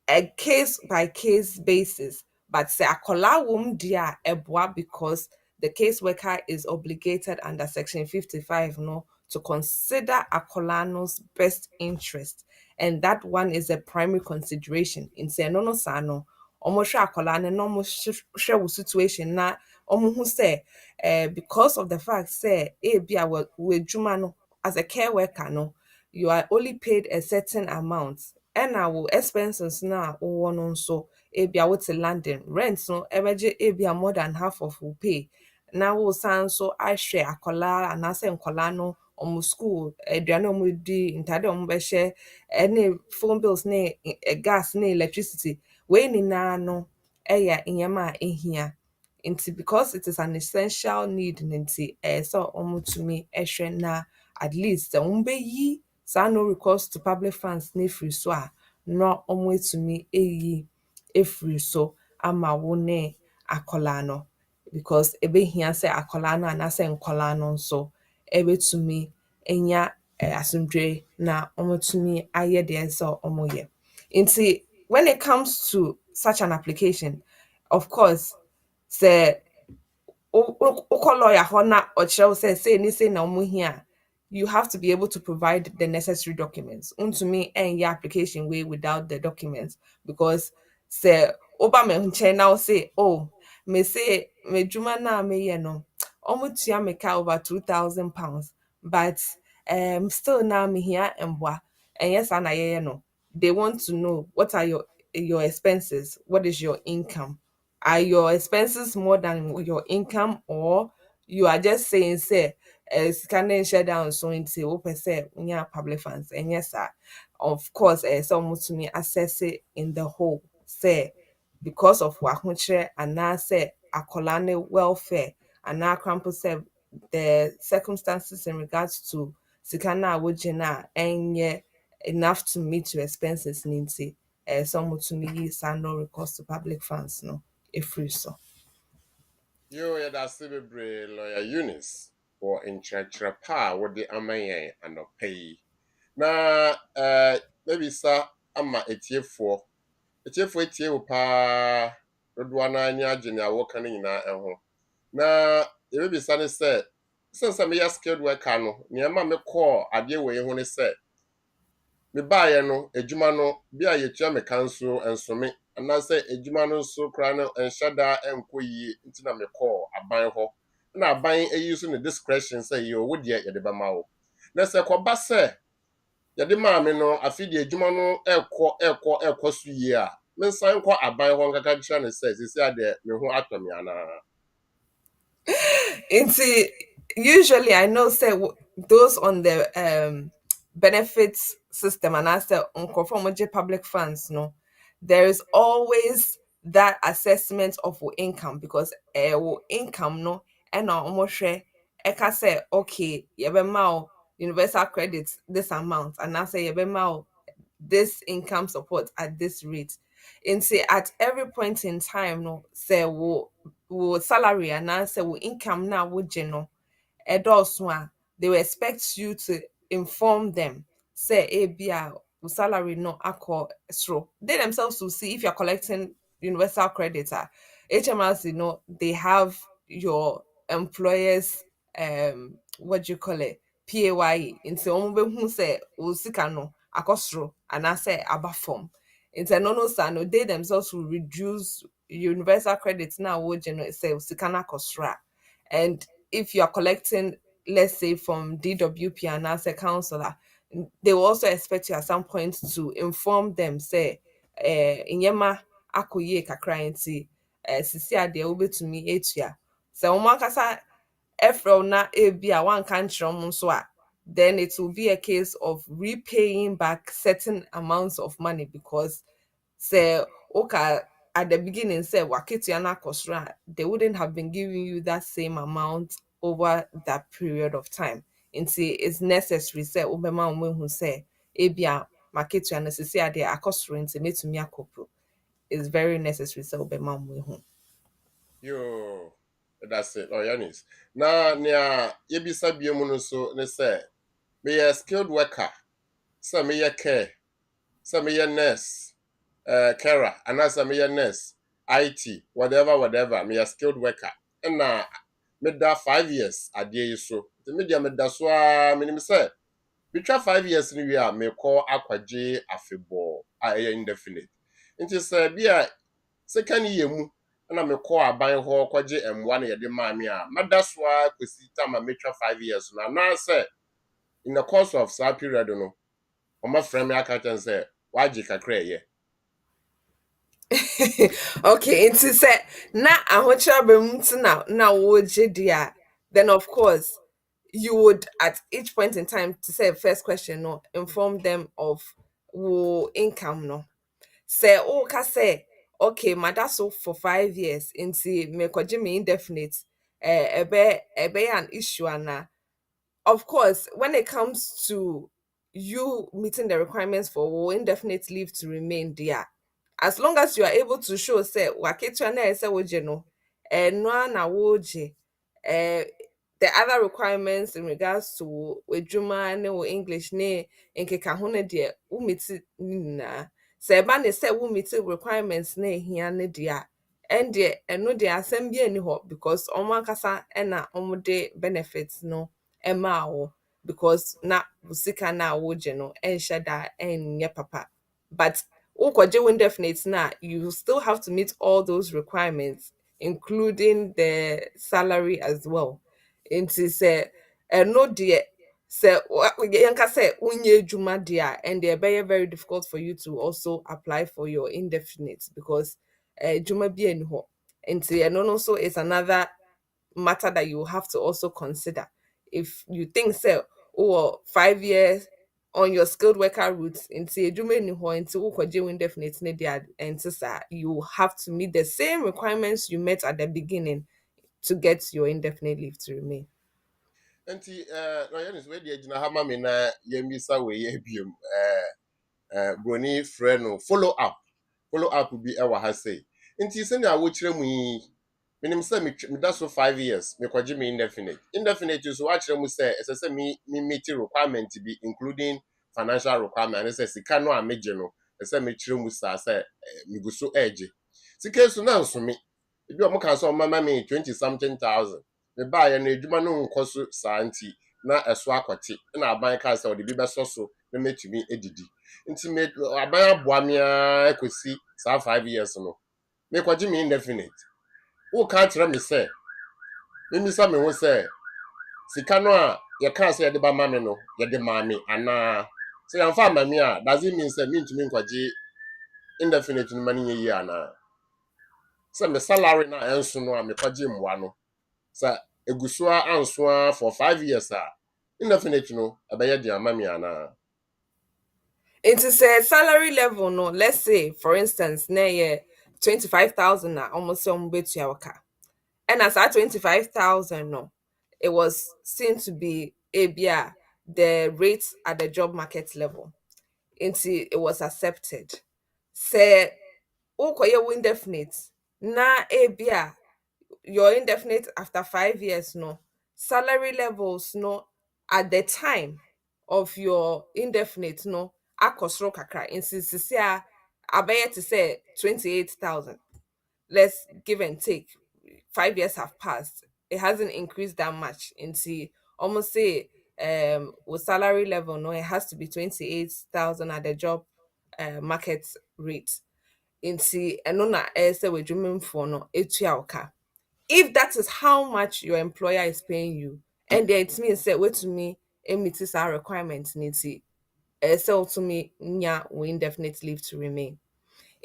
a case by case basis but say akola wom dia eboa because the caseworker is obligated under section 55 no to consider akola's best interest and that one is a primary consideration in say no sa no omo hwe akola no no hwe wo situation na omo hu say because of the fact say bia we dwuma no as a care worker no you are only paid a certain amount and our expenses na wo no so bia what landing rent no ebeje bia more than half of we pay na wo san so ahwe akola anase nkola no omo school aduane omo di ntade omo be hye any phone bills na gas na electricity we ni na no eya nyema ehia nti because it is an essential need nti so omo to me ehwe na at least omo be yi sa no recourse to public funds na free so a no omo to me eyi free so ama wo ne akola no because ebe hia say akola no anase nkola no nso ɛbɛtumi anya asomdwe na ɔmotumi ayɛ deɛ ɛsɛ sɛ ɔmoyɛ. Nti when it comes to such an application, of course, sɛ wokɔ lawyer hɔ na ɔkyerɛ wo sɛ sei ne sei na ɔmo hia a, you have to be able to provide the necessary documents. Untumi ɛnyɛ application way without the documents because sɛ woba me nkyɛn na wo say, oh, me say me dwuma na meyɛ no, ɔmo tua me ka over £2,000, but still na mehia mboa. Ɛnyɛ saa na yɛyɛ no. They want to know what are your expenses, what is your income, are your expenses more than your income, or you are just saying say sika no nhyɛ down so nti wopɛ sɛ wonya public funds ɛnyɛ saa. Of course ɛsɛ sɛ ɔmotumi assess it in the whole say because of w'ahokyerɛ anaasɛ akwadaa ne welfare anaa krampo sɛ the circumstances in regards to sika no a wogye no a ɛnyɛ enough to meet your expenses ne nti ɛsɛ sɛ ɔmotumi yi saa no recourse to public funds no ɛfiri so. Yo, yɛda ase bebree lawyer Eunice wɔ nkyerɛkyerɛ pa a wode ama yɛn anɔpa yi. Na mebisa ama etiefoɔ etie wo paa dodoɔ no ani agye nea wɔka no nyinaa ɛho. Na yɛbɛbisa ne sɛ sɛ meyɛ skilled worker no nneɛma mekɔɔ adeɛ wɔ yi ho ne sɛ mebaeɛ no adwuma no bi a yɛtua me ka nso nsome anaasɛ adwuma no nso koraa no nhyɛ daa nkɔ yie nti na mekɔɔ aban hɔ na aban ayi so ne discretion sɛ yɛ wo deɛ yɛde bɛma wo na sɛ kɔba sɛ yɛde maa me no afi deɛ adwuma no ɛkɔ so yie a mensan nkɔ aban hɔ nkaka kyerɛ ne sɛ sisi adeɛ me ho atɔ me anaa. Nti usually I know say those on the benefits system and as the nkorɔfo public funds no, there is always that assessment of wo income because wo income no ɛna ɔmo hwɛ ɛka sɛ okay yɛbɛma wo universal credit this amount and I say yɛbɛma wo this income support at this rate. And say at every point in time no say wo salary and say wo income now wo no ɛdɔɔso a they will expect you to inform them say bia wo salary no akɔ soro. They themselves will see if you're collecting universal credit HMRC know they have your employers what do you call it PAYE nti ɔmo bɛhu sɛ wo sika no akɔ soro anaasɛ aba fam. Nti no saa no they themselves will reduce universal credit na wogye no sɛ sika no akɔ soro a. And if you are collecting, let's say from DWP and as a counselor, they will also expect you at some point to inform them, say, inyema akoye kakra nti sisi ade wobetumi etua. So omakasa efro na ebia one kankyerɛ mo nso a, then it will be a case of repaying back certain amounts of money because say okay at the beginning say waketua na akɔsoro a, they wouldn't have been giving you that same amount over that period of time. Nti it's necessary say wobɛma wo mahu sɛ ebia maketua no sisi ade akɔsoro nti metumi akɔpro. It's very necessary say wobɛma wo mahu. Yo, that's it. Oh, Eunice. Na nea yebisa biemu no so ne sɛ meyɛ skilled worker, sɛ meyɛ care, sɛ meyɛ nurse, carer, anaasɛ meyɛ nurse, IT, whatever, meyɛ skilled worker. Ɛna meda 5 years adeɛ yi so. Nti media meda so a menim sɛ betwa 5 years ni wie a mekɔ akwagye afebɔ a ɛyɛ indefinite. Nti sɛ bia second year mu na mekɔ aban hɔ kɔgye mmoa na yɛde maa me a mada so a kwesi time a metwa 5 years na anaasɛ in the course of saa period no ɔma frɛ me aka kyɛn sɛ wagye kakra ɛyɛ. Okay, nti sɛ na ahokyerɛ bɛmu nti na wogye dia, then of course you would at each point in time to say first question no inform them of wo income no. Say ka say okay mada so for 5 years nti mekɔgye me indefinite ɛbɛ an issue ana. Of course when it comes to you meeting the requirements for wo indefinite leave to remain there, as long as you are able to show say waketua na ɛsɛ wogye no ɛno a na wogye the other requirements in regards to adwuma ne wo English ne nkeka ho ne de wo meet na se ba ne se wo meet requirements na ehia ne de a and de eno de asem bi ani ho because omo ankasa na omo de benefits no ema wo because na usika na wo je no enhye da enye papa but ukwaje indefinite na you still have to meet all those requirements including the salary as well nti sɛ ɛno deɛ sɛ yɛnka sɛ wonyɛ adwuma deɛ a and they ɛbɛyɛ very difficult for you to also apply for your indefinite because adwuma bi ani hɔ nti ɛno no nso is another matter that you have to also consider if you think sɛ 5 years on your skilled worker route nti adwuma ni hɔ nti wokɔgye wo indefinite ne deɛ ɛnte saa you have to meet the same requirements you met at the beginning to get your indefinite leave to remain. Nti no Eunice we de agina ha ma me na yemisa we ye biom broni frɛ no follow up bi e wa ha sei. Nti se na wo kyerɛ mu yi minim sɛ me da so 5 years me kwaje me indefinite so wa kyerɛ mu sɛ ɛsɛ sɛ me meet requirement bi including financial requirement and sɛ sika no a megye no ɛsɛ me kyerɛ mu sa sɛ me go so edge sika so na nso me ebi o mo ka so mama me 20 something thousand me ba ya na edwuma no nkɔ so saa nti na ɛso akwate na aban ka sɛ ɔde bi bɛsɔ so na metumi edidi nti me aban aboa me a ekosi saa 5 years no me kwaje me indefinite wo ka kyerɛ me sɛ memisa me ho sɛ sika no a yɛka sɛ yɛde ba ma me no yɛde ma me ana sɛ yɛmfa ama me a does it mean sɛ mentumi nkwaje indefinite no ma no yɛ yi ana sɛ me salary na ɛnso no a me kwaje mmoa no sɛ egusua ansoa for 5 years a indefinite no ɛbɛyɛ de ama me ana. It is a salary level no let's say for instance na 25,000 na almost some betu ya waka and as at 25,000 no it was seen to be abia the rates at the job market level until it was accepted say ukoye indefinite na abia your indefinite after 5 years no salary levels no at the time of your indefinite no akosro kakra insisi a abeye to say 28,000 let's give and take 5 years have passed it hasn't increased that much until almost say with salary level no it has to be 28,000 at the job market rate until eno na say we for no etua oka if that is how much your employer is paying you and then it means say wait to me meet our requirements need to sell to me nya we indefinite leave to remain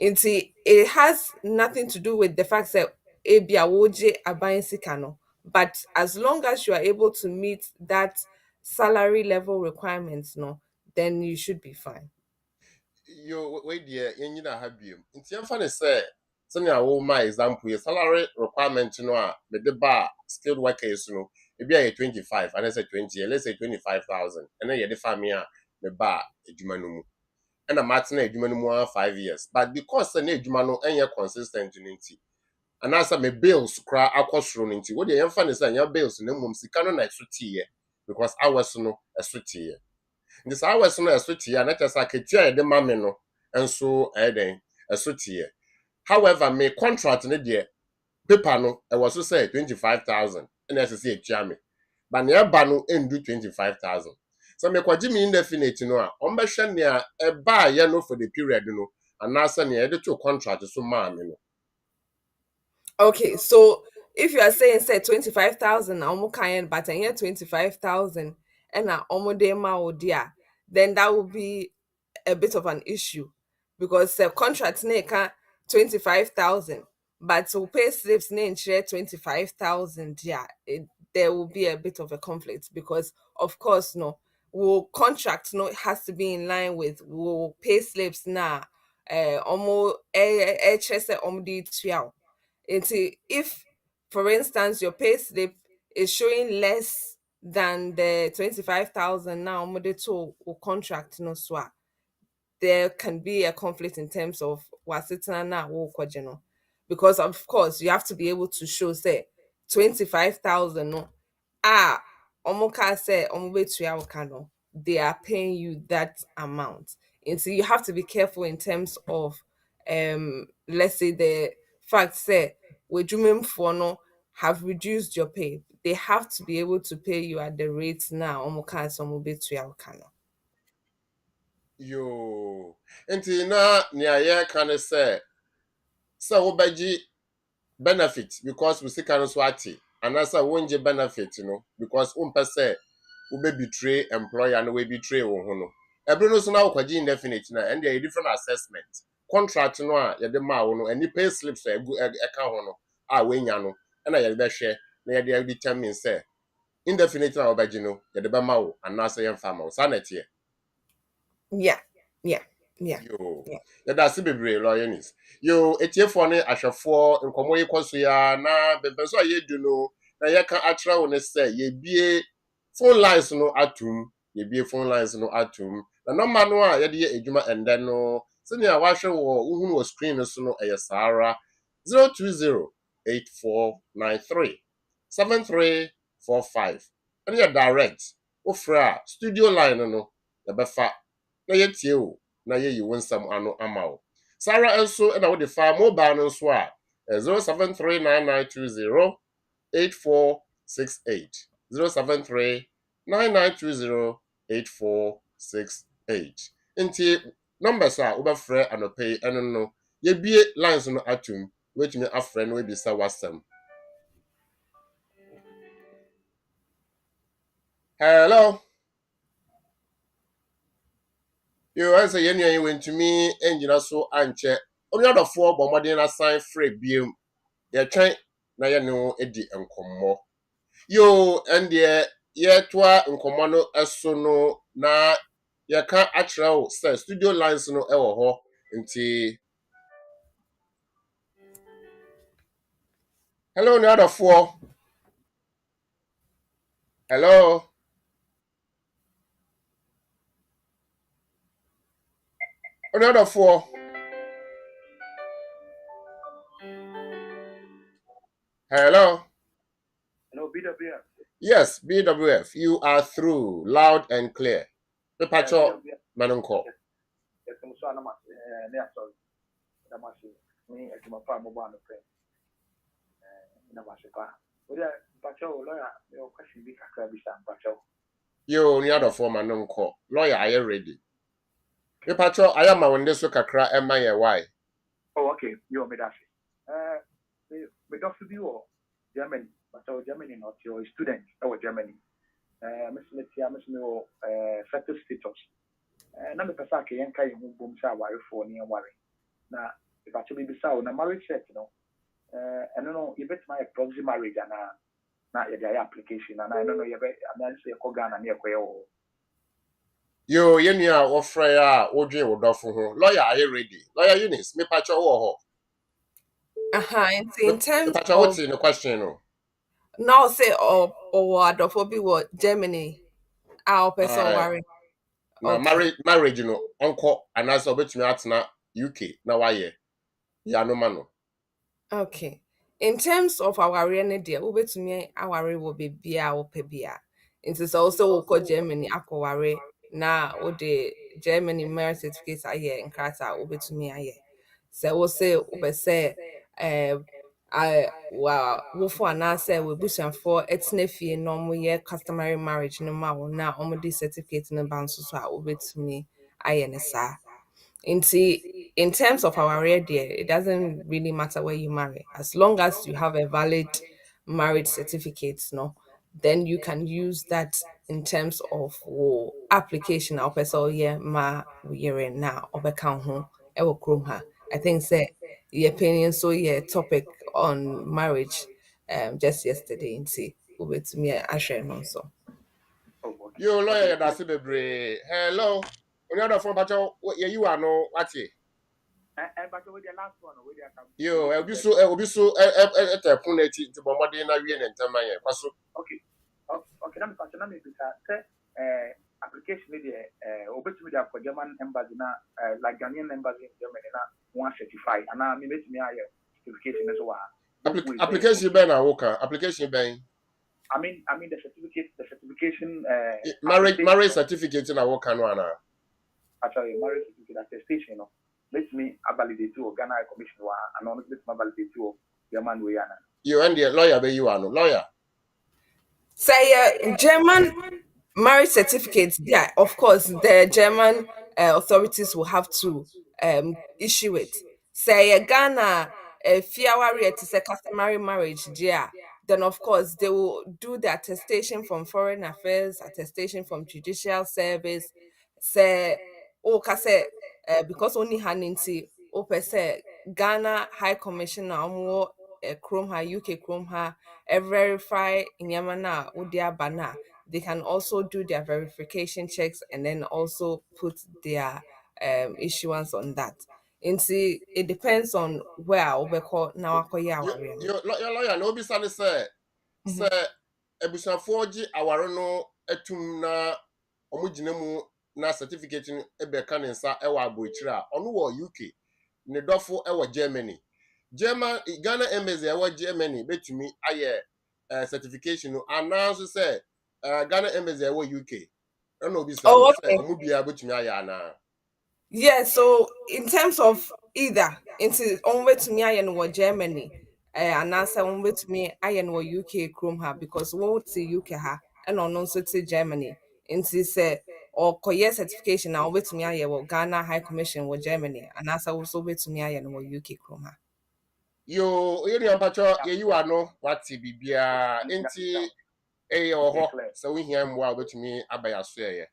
nti it has nothing to do with the fact that ebia woje aban sika no but as long as you are able to meet that salary level requirements no then you should be fine. Yo we de yenyina ha biom nti yemfa ne sɛ sɛnea wo ma example ye salary requirement no a me de ba skilled workers no ebi a 25 and say 20 let's say 25,000 and then ye de fa me a me ba adwuma no mu and matena adwuma no mu 5 years but because na adwuma no enye consistent no nti and as me bills kra akosoro no nti wo de yemfa ne sɛ nya bills na mmom sika no na ɛsotie because hours no ɛsotie nti saa hours no ɛsotie na kyesa ketia ye de ma me no enso ɛden ɛsotie however me contract ne de paper no ɛwɔ so say 25,000 and as say etua me but na eba no endu 25,000 so me kwaji me indefinite no a ombɛhwɛ ne a ɛba ye no for the period no anasa ne yɛde to contract so ma me no. Okay, so if you are saying say 25,000 na omo kan but and here 25,000 and na omo de ma odia then that would be a bit of an issue because the contract na can 25,000 but to pay slips na share 25,000 yeah there will be a bit of a conflict because of course no will contract no has to be in line with will pay slips na omo say omo di tuao if for instance your pay slip is showing less than the 25,000 now to contract no so there can be a conflict in terms of wasitana na wo because of course you have to be able to show say 25,000 no omoka say omobetua wakano, they are paying you that amount. And so you have to be careful in terms of let's say the fact say we for no have reduced your pay. They have to be able to pay you at the rates now omoka so omobetua wakano. Yo. Enti na nia ye kan say wobaji benefit because we see kan so ati. And as wonje benefit because say ube betray employer no we betray wo ho no. Ebro no so na ukwaji indefinite na and there different assessment. Contract no a ye de ma wo no any pay slips e ka ho no a we nya no na ye be hwe na ye de determine say indefinite na obaji no ye de be ma wo anase ye mfa ma wo sanete. Yeah, yeah, yeah, Yo, yeah. that's bebre Eunice. Yo, etiefo ne ahwefo nkomo yi kwaso ya na bebenso aye du no na ye ka atra wo ne say ye bie phone lines no atum, ye bie phone lines no atum. Na number no a ye de ejuma ende no senia wa hwe wo uhunu wo screen no so no eye sara 02084937345. And you direct. Ofra studio line no ye befa na yetie o na ye yi wonsam ano ama o Sarah enso na wo de fa mobile no nso a 0739920846 0739920846 nti numbers a wo be frɛ anopɛ eno no ye bie lines no atum wetumi afrɛ no we bisa wasam. Hello. You answer yenu yen wentumi engina so anche. Oni adofo bo modern assign free biem. Ye twen na ye no edi enkommo. Yo and ye toa enkommo no eso no na ye ka akra o say studio lines no e wo ho. Nti hello ni adofo. Hello. Oni adofo. Hello. Hello, BWF. Yes, BWF. You are through loud and clear. The patrol manonko. Yes, I'm sorry, I'm sorry. I'm me, I'm a farm mobile friend. I'm a shipper. But yeah, patrol lawyer, your question be a patrol. Yo, ni adofo manonko. Lawyer, are you ready? The patrol, I am a one this kakra and why. Oh, okay. You made that. We got to do Germany, but Germany not your student or Germany. Miss Letia, Miss Mio, settled status. Na me pesa ke yanka ye hu bom sha ware for ne ware na if actually be sa na marriage set no eno no you bet my proxy marriage na ye dey application na I don't know you be am say ko Ghana na ye ko ye wo Yo, yenu a ofre a odwe wodofo ho. Lawyer, are you ready? Lawyer Eunice, me pacho wo ho. In terms Pacho of what's in the question no? now say or adofo bi what Germany our person worry. Na Okay. marriage no onko anaso obetumi atena UK na waye. Ya no mano. Okay. In terms of our ne dear, wobetumi aware wo bebia wo pebia. It is also wo Germany akọware na wo de Germany marriage certificate aye nkrata wobetumi aye. Se wo say wobese wo for na say we busanfo etna fie no mo ye customary marriage no ma wo na omo di certificate no ban so so a wobetumi aye ne saa. In terms of our area, it doesn't really matter where you marry. As long as you have a valid marriage certificate, no, then you can use that in terms of application. I'll person yeah ma we now overcome home. Ewo krom ha. I think say your opinion so yeah topic on marriage just yesterday in see with me I share no so. oh okay Yo, lawyer, okay that's bebre. Hello. Oni adofo pacho ye you are no wati. but with the last one we dey come Yo, obiso etepun na ti bomode na wie ne ntama ye. Kwaso. okay okay na me be say application dey obetumi dey for German embassy na like Ghanaian embassy in Germany na one certify and na me betumi aye certification so wa Application ben na woka. Application ben. I mean the certification. Marriage certificate in our Canwana. Actually, marriage certificate attestation. Let me validate to Ghana Commission and on let me validate to your man we are. You and the lawyer, be you are no lawyer. Say German marriage certificates, yeah, of course, the German authorities will have to issue it. Say Ghana, if you are to say customary marriage, yeah, then of course they will do the attestation from Foreign Affairs, attestation from Judicial Service. Say, oh, say because only handing oh, per se Ghana High Commissioner, Chrome ha UK Chrome ha, verify in Yamana Udia Bana. They can also do their verification checks and then also put their issuance on that. And see, it depends on where we call now. Your lawyer, no be sunny, sir. Sir, Ebusan Forge, our no etum na omujinemu na certificate in Ebeka sa ewa Boichira, onu UK, Nedofo ewa Germany. Ghana embassy ewa Germany, betumi aye certification no announce say Ghana embassy ewa UK. No be sunny, Oh, say okay. omubia betumi aye na. Yeah, so in terms of either, into on way to me, I know Germany, and answer on way to me, I know UK Chrome ha because what would see UK ha and on also to Germany. Into say or Korea certification now way to me, I will Ghana High Commission with Germany, and answer also way to me, I know UK Chrome ha. Yo, yeni ampacho ye you ano wati bibia enti oho so we hear mwa betumi abaya so ye.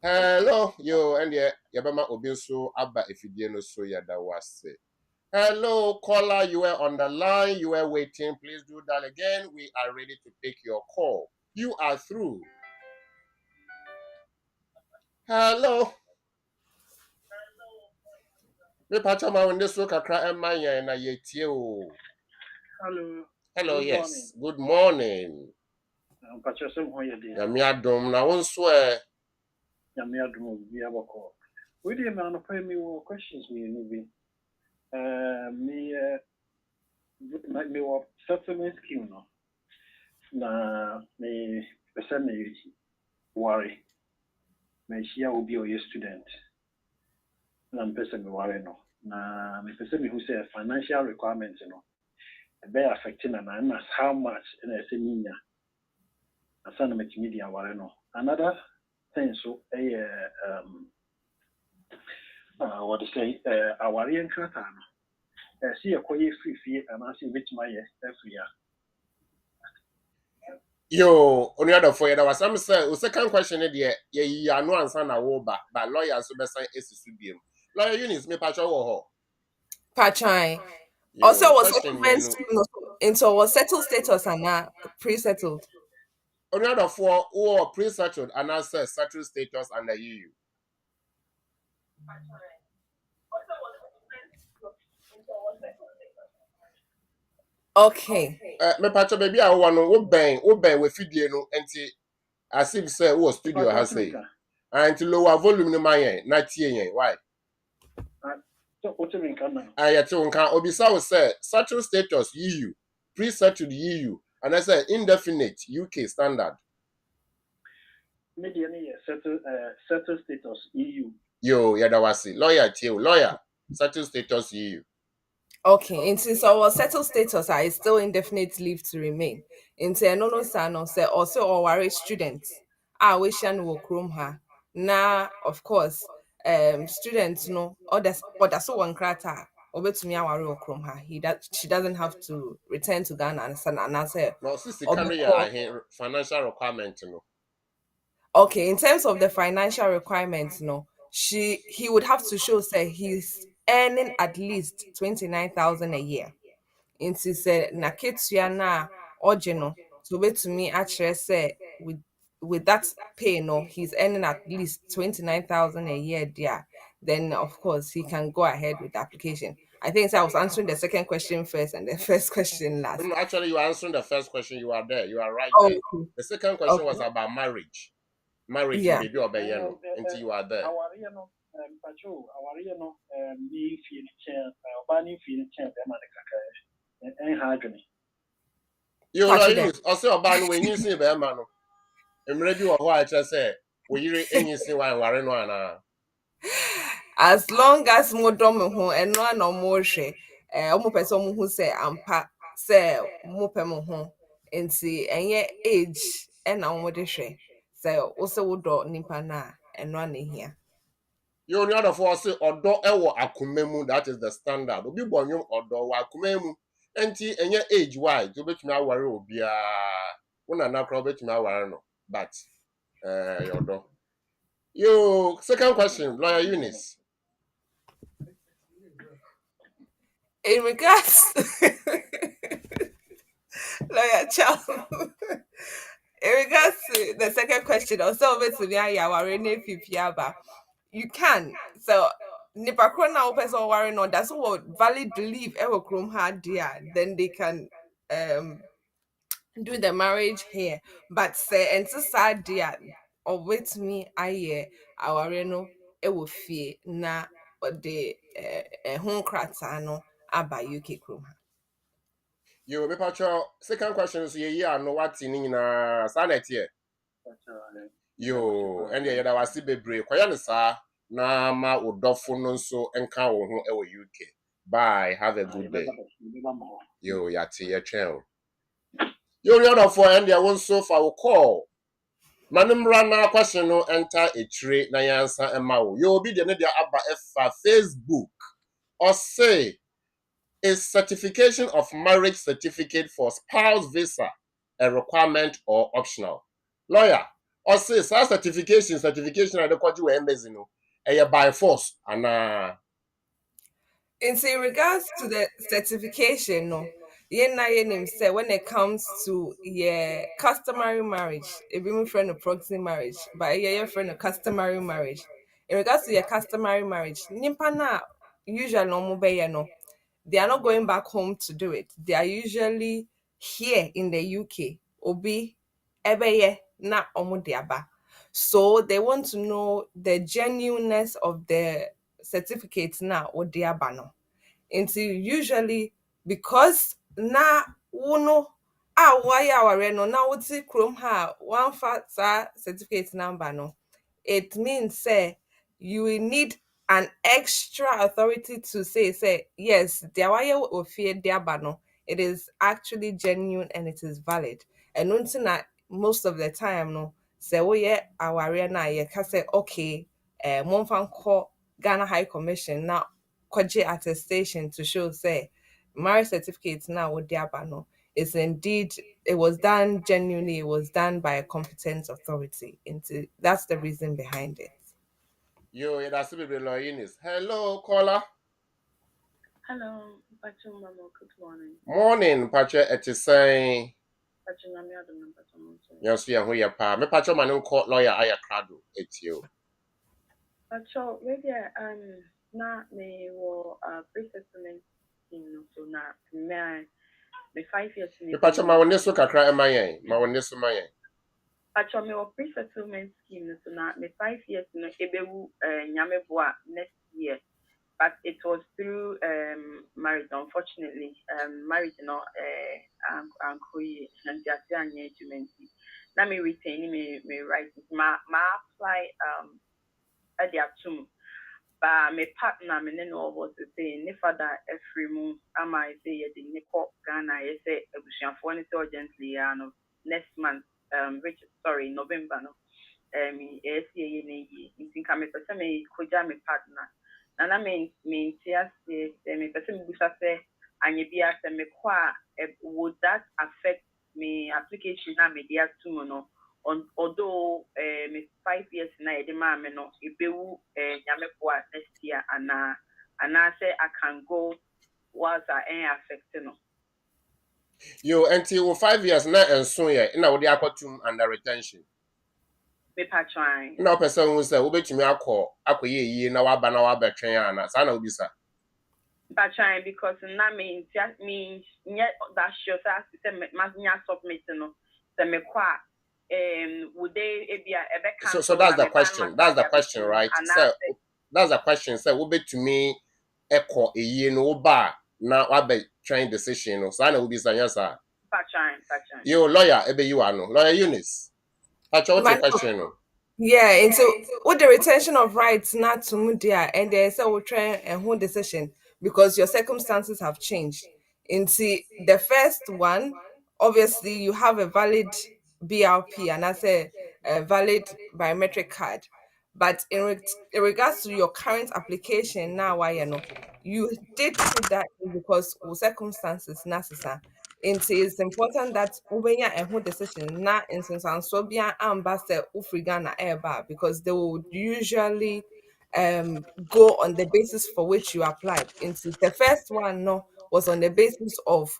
Hello, yo, and yabama obi so aba efidie no so yada wase. Hello, caller, you were on the line, you were waiting. Please do that again. We are ready to take your call. You are through. Hello. Me pacha ma wende so kakra ema yen na yetie o. Hello. Hello, Good yes. Good morning. Pacha some ho ye dey. Ya mi adom na wonso e. Ya me adum bi abako. We dey man no pay me questions me ni bi. Me what settlement scheme no. Na me person me worry. Me share obi o student. Na person me worry no. Na me person me who say financial requirements no. Be affecting and how much in a seminar. Asana me media worry no. Another thing so what to say our entrance see a free fee and I see which my free. Yo, on the other for you, there was some say, second question, dear, ye are no answer na woba, but lawyers so best is to Lawyer Eunice, me pacho ho. Patchine. Yo, Also was question settlement into was settled status and not pre-settled. on the other for or pre-settled and answer settled status under EU. Okay. Me pacho baby, I want to obey with video no, and as if say, oh, studio has say, and to lower volume no my not yen, why? So what you mean can I can obisa say settled status EU, pre-settled EU, and I say indefinite UK standard. media settled status EU. Yo, yadawasi. Lawyer, settled status EU. Okay, and since our settled status is still indefinite leave to remain. Into no son say also our students. I wish and will chrome her. Now, of course, students no others but that's one crata over to me our chrome her. She doesn't have to return to Ghana and answer. No, sister carry I hear financial requirement no. Okay, in terms of the financial requirements, no, he would have to show say he's earning at least 29,000 a year. Into say na ketua na oje no to wait to me actually say with that pay no he's earning at least 29,000 a year there. Then of course he can go ahead with the application. I think so I was answering the second question first and the first question last. No, actually you are answering the first question. You are there. You are right Oh, there. The second question was about marriage. Marriage yeah. baby or until you are there. Our patrol, me feel chair, bani feel chair, and hardly. You know, Catch them. Eunice, also about when you see the man. I'm ready to watch. I say, we hear any see why worry no ana. As long as mo dom ho eno na mo hwe omo pese omo hu say ampa say mo pe mo ho nti enye age na omo de hwe say wo se wo do nipa na eno na hia. You know, other for say odo ewo akumemu, that is the standard. Obi bonyo odo wa akumemu. Enti enye age wise, you betumi aware obia. Una na crowd betumi aware no. But odo. You second question, lawyer Eunice. In regards lawyer Charles, in regards to the second question, also over to me, you can. So, nipa kro na wo person worry no, that's what valid leave ever chrome hard dear, then they can do the marriage here. But say and sad dear or with me our no e will fear na or the home krata no aba UK chrome. You me pacho second question is ye no what in sanet here. Yo and the other was bebre kwaya ne sa na ma udofo no nso enka wo ho e wo UK. Bye, have a good day. Yo yati ye chen. Yo the other for and there won so far will call. Manimra na question no enter a tray na yansa ema wo. Yo bi de ne dia aba efa Facebook or say is certification of marriage certificate for spouse visa a requirement or optional? Lawyer, or say certification at the quadru embassy no by force and In regards to the certification, no, name say when it comes to customary marriage, if you friend of proxy marriage, but your friend of customary marriage. In regards to your customary marriage, nimpana usually no, they are not going back home to do it. They are usually here in the UK. Obi ebe na omudiaba. So they want to know the genuineness of the certificates now or diaba no. Until usually because na uno why our no now would see chrome ha one fat certificate number no. It means say you will need an extra authority to say yes there why fear diaba no. It is actually genuine and it is valid. And until that most of the time no say oh yeah our na yeah can say okay one fan call Ghana High Commission now kwaje attestation to show say marriage certificate now with diabano is indeed it was done genuinely, it was done by a competent authority. Into that's the reason behind it. yo that's be lawyer Eunice. Hello caller. Hello, Pacho Mama, good morning. Morning, Pacho etisay. Pacho Mami Adam Pacho. Yes, we are who ya pa. Me Pacho man court lawyer aya crado etio. Pacho, maybe na me wo pre-settlement scheme so na me 5 years Me Pacho ma wonde so kakra emayen. Ma wonde so mayen. Pacho me wo pre-settlement scheme so na me 5 years no ebewu nyame boa next year. But it was through marriage, unfortunately. Marriage, you know, and just engagement. Now me retain me rights. Ma apply at the atum. But my partner, me no was to say, ne father every month. Am I say the Nico Ghana? I say ebusian for any urgently. Next month. November. No. I think I'm a me koja me partner. And I mean, just me person busa say, and you be asked me would that affect me application na me dia to no on although me 5 years na e ma me no e bewu nyame kwa next year and I say I can go was I affect no. Yo until 5 years na enso ye na wo de akwatum under retention. Me patran. Na person who say wo betumi akoye yi na waba na wabetwen ana sa na obisa. Patran because na me just means yet that shows us say maznya submit no say me kwa would they be a so that's the question. That's the question, right? So that's the question. Say wo betumi ekọ eyi no ba na wabetwen decision no sa na obisa nya sa. Patran. You lawyer, ebe you are no. Lawyer Eunice. What's your question? No? Yeah, and so with the retention of rights not to media and there's a try and whole decision because your circumstances have changed. Into the first one, obviously you have a valid BRP and that's a valid biometric card. But in regards to your current application now, why you did put that in because of circumstances necessary. It is important that ubenya a whole decision na nsensanso bia amba se ufri Ghana eba because they would usually go on the basis for which you applied. Into the first one no was on the basis of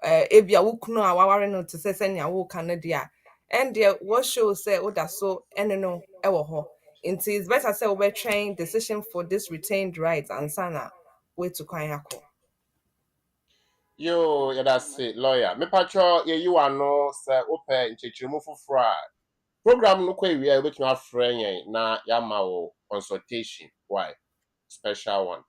ebia wukunu a waware no to say senya wo Canada and there what shows say oda so eno no ewo ho. It is better say we train decision for this retained rights and sana way to kwan yako. Yo, yeah, that's it, lawyer. Me patcho, yeah, you are no, sir, open, chichimu fufra. Program no kwe we are which my friend na yamao consultation. Why? Special one.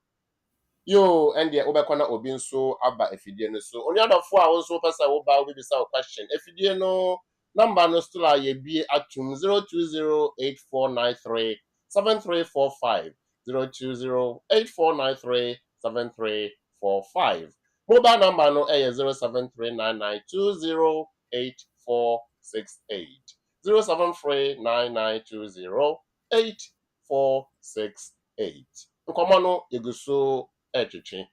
Yo, and the obekwana obi nso aba efidie no so. Only other four hours so person will bow with the question. Efidie no number no still are ye be atum 02084937345 02084937345. Mobile number no eh 07399208468 07399208468. Nkomo no yeguso etwetwe.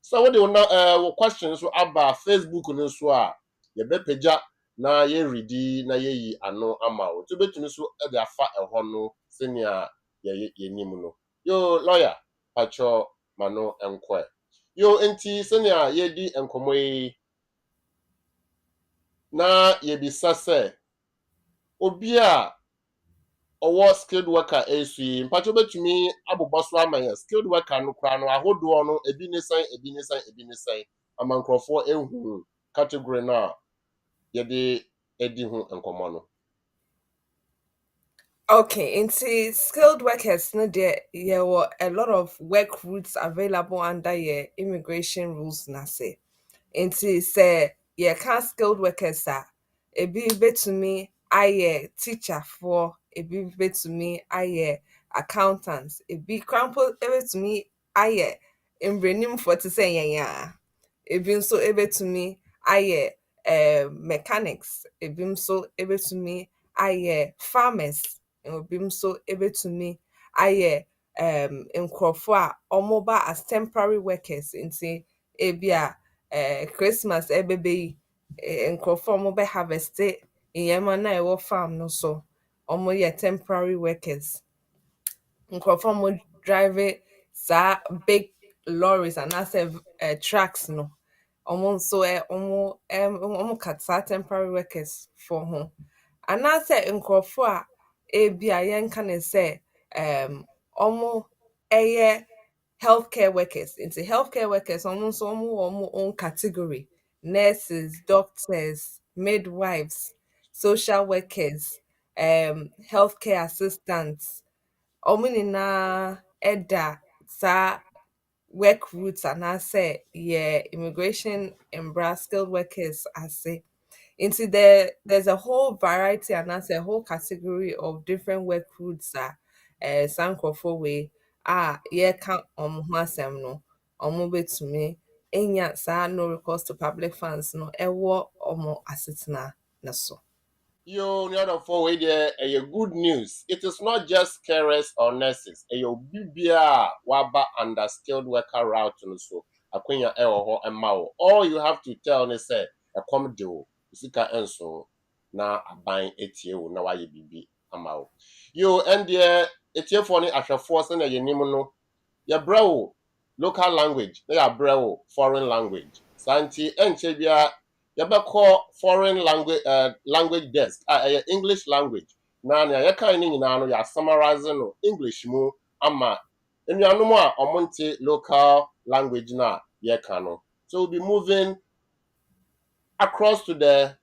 So what do you questions so about Facebook no so a ye be pagya na ye ready na ye yi ano ama o. To betumi so e de afa ehɔ no senia ye nim no. Yo lawyer pacho mano enko. Yo enti senia ye di enkomo yi na ye bisa se obi a owo skilled worker esu mpacho betumi aboboso amanya skilled worker no kra no ahodo no ebi ne san amankrofo ehu category na ye de edi hu enkomo no. Okay, into skilled workers, no, there were a lot of work routes available under your immigration rules. Na say, into say, yeah, can't skilled workers are a bit to me. I teacher for a bit to me. I accountants. A big crumple ever to me. I in renew for to say yeah. Ebim so able to me. I mechanics. Ebim so able to me. I farmers. Ebim so able to me. I nkurɔfo a ɔmo ba as temporary workers nti ebia Christmas ɛbɛbɛ yi nkurɔfo a ɔmo bɛ harvest nneɛma na ɛwɔ farm no so ɔmo yɛ temporary workers nkurɔfo a ɔmo drive saa big lorries anaasɛ trucks no ɔmo nso ɔmo cut saa temporary workers for ho anaasɛ nkurɔfo a ebia yɛnka ne sɛ ɔmo ɛyɛ healthcare workers into healthcare workers almost ɔmo own category nurses doctors midwives social workers healthcare assistants ɔmo nyinaa ɛda saa work routes anaasɛ yɛ immigration mbra skilled workers ase into there's a whole variety and that's a whole category of different work routes sankrofo way yeah count ho asem no omo betumi enya saa no recourse to public funds no ewo omo asetena na so. Yo, the other four way there, a good news. It is not just carers or nurses. A bibia waba under skilled worker route no so. Akwenya ewo and mao. All you have to tell me say a come do. Sika enso na aban etie wo na waye bibi amao. Yo and there etie for ni ahwefo se na yenim no. Ya brawo local language. Na ya brawo foreign language. Santi enche bia you better call foreign language desk English language na na ya kan ni nyina no ya summarizing no English mu ama enuanu mu a omonte local language na ya kan no so we'll be moving across to the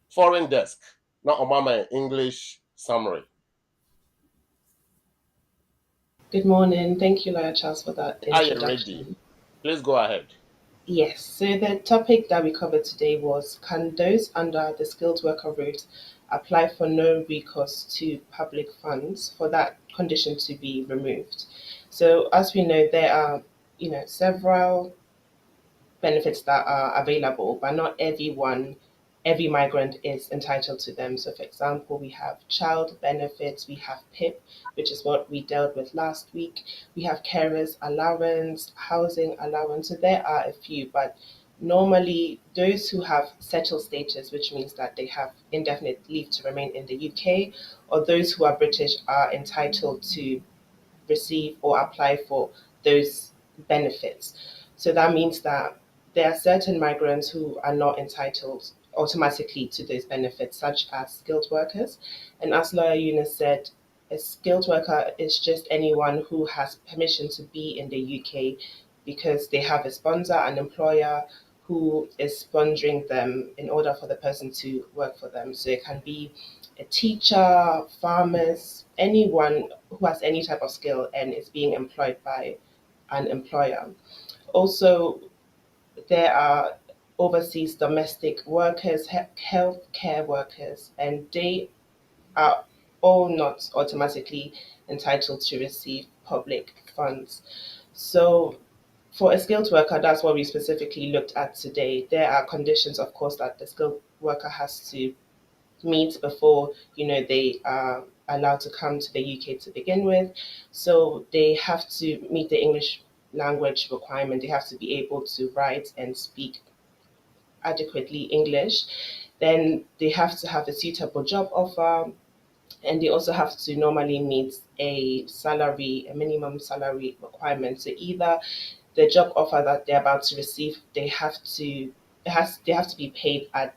foreign desk na omama English summary. Good morning. Thank you, Lawyer Charles, for that Are you introduction. ready? Please go ahead. Yes, so the topic that we covered today was, can those under the skilled worker route apply for no recourse to public funds for that condition to be removed? So as we know, there are several benefits that are available, but not every migrant is entitled to them. So, for example, we have child benefits, we have PIP, which is what we dealt with last week, we have carers allowance, housing allowance. So, there are a few, but normally those who have settled status, which means that they have indefinite leave to remain in the UK, or those who are British are entitled to receive or apply for those benefits. So that means that there are certain migrants who are not entitled automatically to those benefits, such as skilled workers. And as lawyer Eunice said, a skilled worker is just anyone who has permission to be in the UK because they have a sponsor, an employer who is sponsoring them in order for the person to work for them. So it can be a teacher, farmers, anyone who has any type of skill and is being employed by an employer. Also, there are overseas domestic workers, healthcare workers, and they are all not automatically entitled to receive public funds. So, for a skilled worker, that's what we specifically looked at today. There are conditions, of course, that the skilled worker has to meet before they are allowed to come to the UK to begin with. So they have to meet the English language requirement. They have to be able to write and speak adequately English. Then they have to have a suitable job offer, and they also have to normally meet a minimum salary requirement. So either the job offer that they're about to receive, they have to be paid at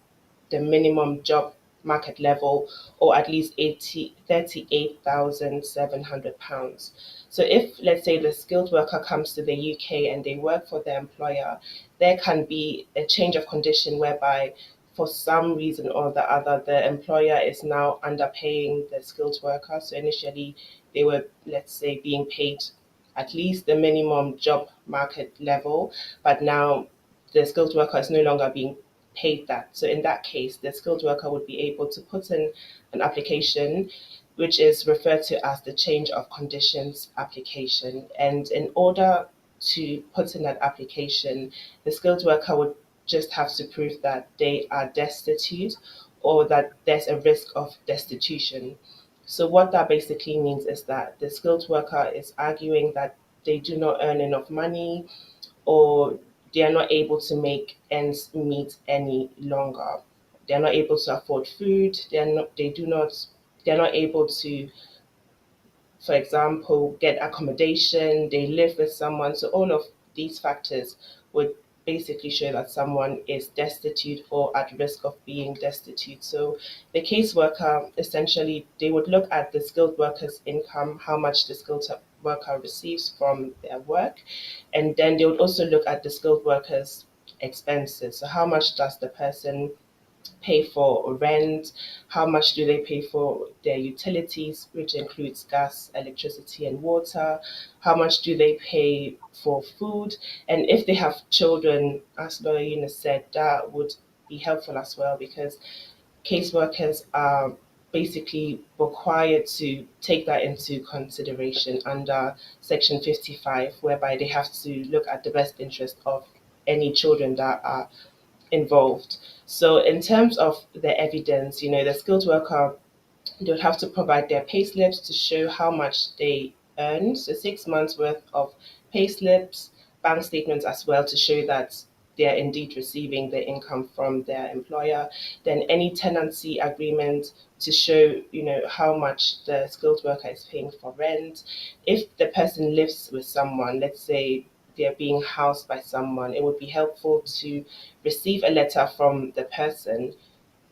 the minimum job market level, or at least £38,700. So if, let's say, the skilled worker comes to the UK and they work for the employer, there can be a change of condition whereby for some reason or the other, the employer is now underpaying the skilled worker. So initially they were, let's say, being paid at least the minimum job market level, but now the skilled worker is no longer being paid that. So in that case, the skilled worker would be able to put in an application, which is referred to as the change of conditions application. And in order to put in that application, the skilled worker would just have to prove that they are destitute or that there's a risk of destitution. So what that basically means is that the skilled worker is arguing that they do not earn enough money, or they are not able to make ends meet any longer. They are not able to afford food. They are not able to, for example, get accommodation. They live with someone. So all of these factors would basically show that someone is destitute or at risk of being destitute. So the caseworker, essentially, they would look at the skilled worker's income, how much the skilled worker receives from their work, and then they would also look at the skilled worker's expenses. So how much does the person pay for rent? How much do they pay for their utilities, which includes gas, electricity, and water? How much do they pay for food? And if they have children, as Lawyer Eunice said, that would be helpful as well, because caseworkers are basically required to take that into consideration under Section 55, whereby they have to look at the best interest of any children that are involved. So in terms of the evidence, the skilled worker, they would have to provide their pay slips to show how much they earn. So 6 months worth of pay slips, bank statements as well to show that they are indeed receiving the income from their employer. Then any tenancy agreement to show, how much the skilled worker is paying for rent. If the person lives with someone, let's say they're being housed by someone, it would be helpful to receive a letter from the person,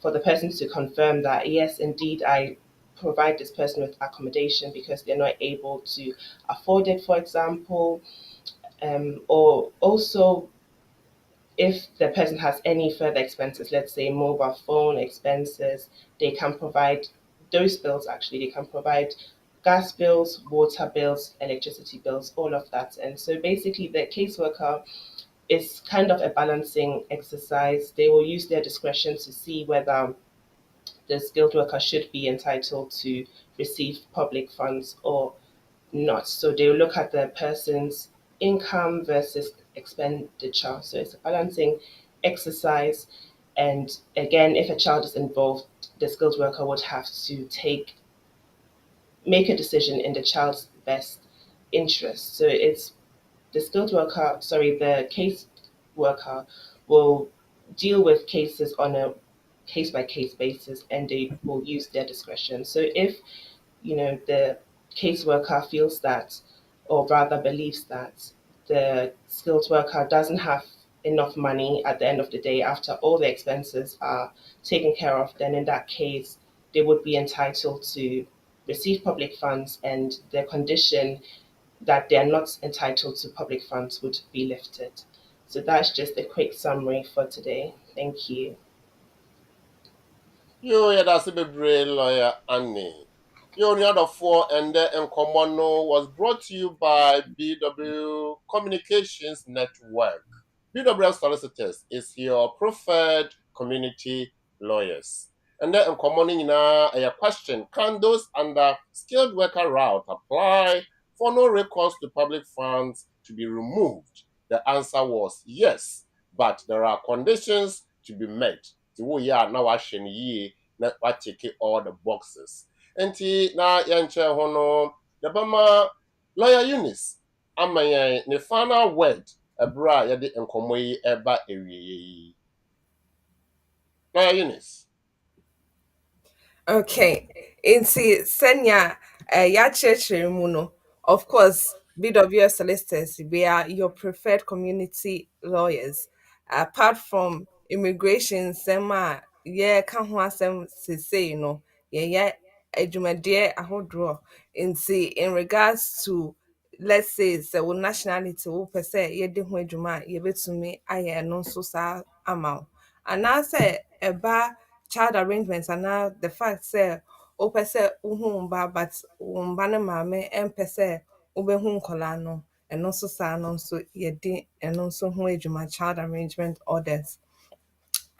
for the person to confirm that, yes, indeed, I provide this person with accommodation because they're not able to afford it, for example. Or also, if the person has any further expenses, let's say mobile phone expenses, they can provide those bills actually. They can provide gas bills, water bills, electricity bills, all of that. And so basically, the caseworker it's kind of a balancing exercise. They will use their discretion to see whether the skilled worker should be entitled to receive public funds or not. So they will look at the person's income versus expenditure. So it's a balancing exercise. And again, if a child is involved, the skilled worker would have to make a decision in the child's best interest. So it's the case worker will deal with cases on a case by case basis, and they will use their discretion. So if the caseworker feels that, or rather believes that, the skilled worker doesn't have enough money at the end of the day after all the expenses are taken care of, then in that case, they would be entitled to receive public funds, and the condition that they are not entitled to public funds would be lifted. So that's just a quick summary for today. Thank you. Yeah, that's a bebree lawyer Annie. Your other four and the Nkomono was brought to you by BW Communications Network. BWF Solicitors is your preferred community lawyers. And then Nkomono a question: can those under skilled worker route apply for no recourse to public funds to be removed? The answer was yes, but there are conditions to be met. Now I check all the boxes. Enti na yanche hono the bama lawyer Eunice amayan ne final word ebra yade enkomo yi eba ewie. Lawyer Eunice. Okay. Nti senya ya mu no. Of course, BWF Solicitors, we are your preferred community lawyers. Apart from immigration, sema yeah ka ho asem say no. Yeah adwumade ahodro. Nti in regards to, let's say wo nationality wo pese ye de ho adwuma ye betumi aye no so sa ama. And I say eba child arrangements, and the fact say o pese uhu mba but mba ne maame empese obehu nkola no eno so sa no so ye de eno so ho adwuma child arrangement orders.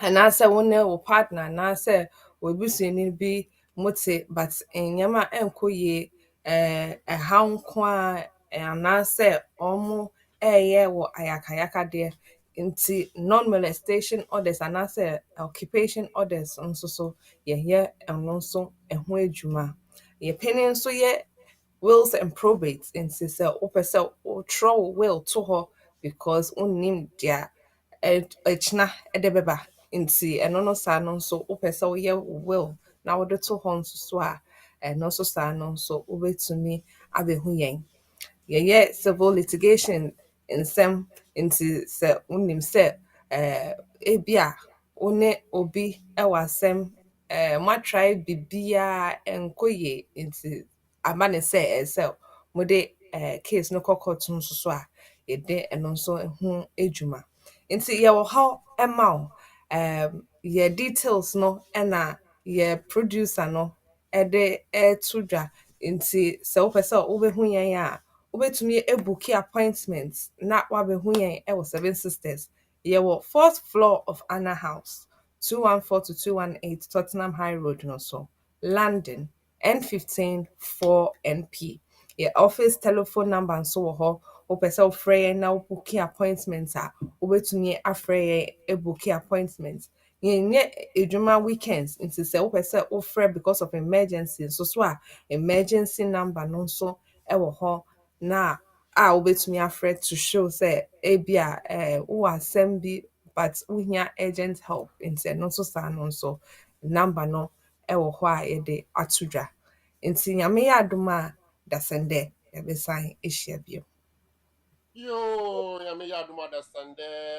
And I said, one wo partner, and I said, we be seeing be mote, but in yama enko ye, a hound kwa, and I said, almost yeah, wo ayakayaka there. Into non-molestation orders, and I said, occupation orders, and so, yeah, and also, and where juma. Ye penny so ye wills and probates, and sister, opesa, or throw will to her because unim dia echna edebeba nti eno no saa no nso wopɛ sɛ woyɛ wo will na wode to hɔ nso so a ɛno nso saa no nso wobɛtumi abɛhu yɛn yɛyɛ civil litigation nsɛm nti sɛ wonim sɛ ebi a wo ne obi ɛwɔ asɛm moatrae biribiaa ɛnkɔ yie nti ama ne sɛ ɛsɛ mode case no kɔ court nso so a yɛde ɛno nso ho adwuma nti yɛwɔ hɔ ɛma wo yɛ details no ɛna yɛ producer no ɛde ɛto dwa nti sɛ wopɛ sɛ wobɛhu yɛn a wobɛtumi ebuki appointment na wabɛhu yɛn ɛwɔ Seven Sisters yɛwɔ fourth floor of Anna House 214 to 218 Tottenham High Road no so London N15 4NP yɛ office telephone number nso wɔ hɔ wopɛ sɛ wofrɛ yɛn na wobuki appointment a wobɛtumi afrɛ yɛn ebuki appointment yɛnyɛ edwuma weekends nti sɛ wopɛ sɛ wofrɛ because of emergency nso so a emergency number no nso ɛwɔ hɔ na a wobɛtumi afrɛ to show sɛ ebi a wowɔ asɛm bi but wohia urgent help nti ɛno nso saa no nso number no ɛwɔ hɔ a yɛde ato dwa nti nyame yɛ adom a dasɛndɛ yɛbɛsan ahyia bio. Yo, yame ya do understand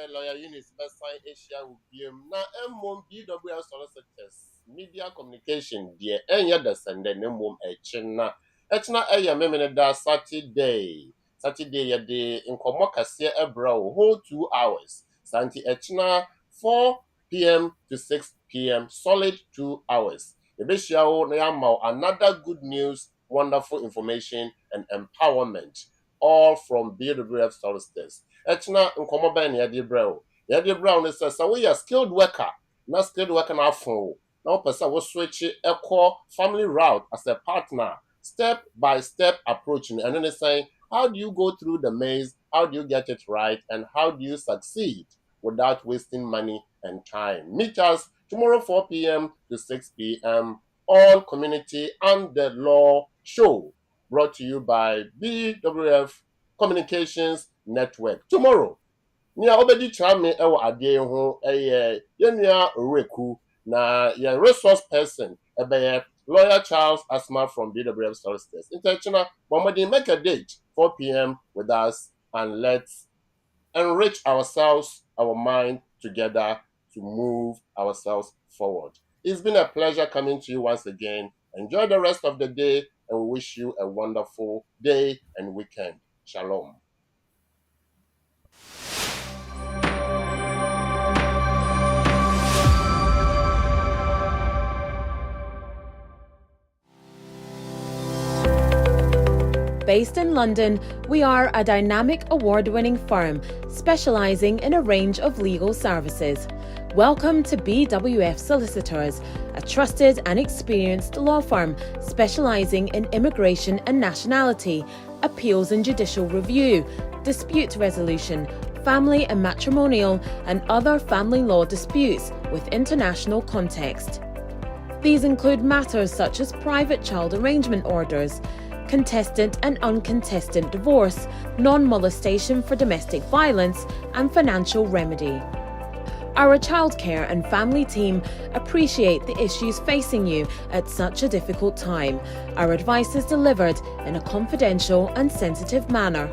lawyer Eunice Besai Asia Ubiem na MMO BWF Solicitors Media Communication dear enya the sende nemom echina eye memene da Saturday ya de nkomo kase ebra whole 2 hours santi echina 4 p.m. to 6 p.m. solid 2 hours ebeshia wo na yama another good news, wonderful information and empowerment, all from BWF Solicitors. Echna nkomo ba na yade brawo. Yade brawo ne say we are skilled worker. Na skilled worker na afon. Na person we switch equal family route as a partner. Step by step approach. And then they say, how do you go through the maze? How do you get it right? And how do you succeed without wasting money and time? Meet us tomorrow 4 p.m. to 6 p.m. on Community and the Law Show, brought to you by BWF Communications Network. Tomorrow, nia obedi chame ewo ade ho yenua Recourse na your resource person lawyer Charles Asma from BWF Solicitors. Intentional, Momadi, make a date 4 p.m. with us and let's enrich ourselves, our mind together to move ourselves forward. It's been a pleasure coming to you once again. Enjoy the rest of the day and we wish you a wonderful day and weekend. Shalom. Based in London, we are a dynamic award-winning firm specialising in a range of legal services. Welcome to BWF Solicitors, a trusted and experienced law firm specialising in immigration and nationality, appeals and judicial review, dispute resolution, family and matrimonial, and other family law disputes with international context. These include matters such as private child arrangement orders, contestant and uncontested divorce, non-molestation for domestic violence, and financial remedy. Our childcare and family team appreciate the issues facing you at such a difficult time. Our advice is delivered in a confidential and sensitive manner.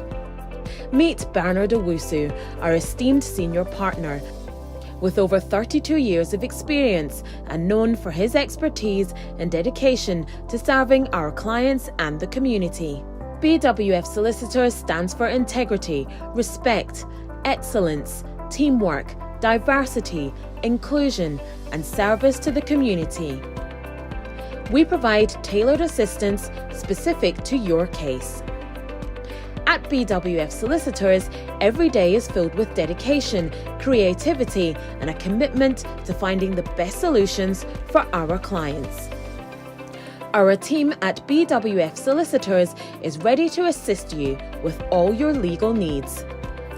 Meet Bernard Owusu, our esteemed senior partner. With over 32 years of experience and known for his expertise and dedication to serving our clients and the community. BWF Solicitors stands for integrity, respect, excellence, teamwork, diversity, inclusion, and service to the community. We provide tailored assistance specific to your case. At BWF Solicitors, every day is filled with dedication, creativity, and a commitment to finding the best solutions for our clients. Our team at BWF Solicitors is ready to assist you with all your legal needs.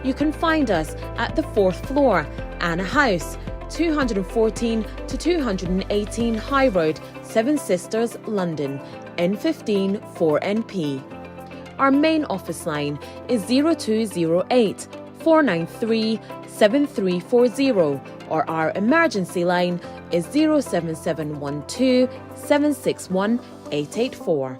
You can find us at the 4th floor, Anna House, 214 to 218 High Road, Seven Sisters, London, N15 4NP. Our main office line is 0208 493 7340 or our emergency line is 07712 761 884.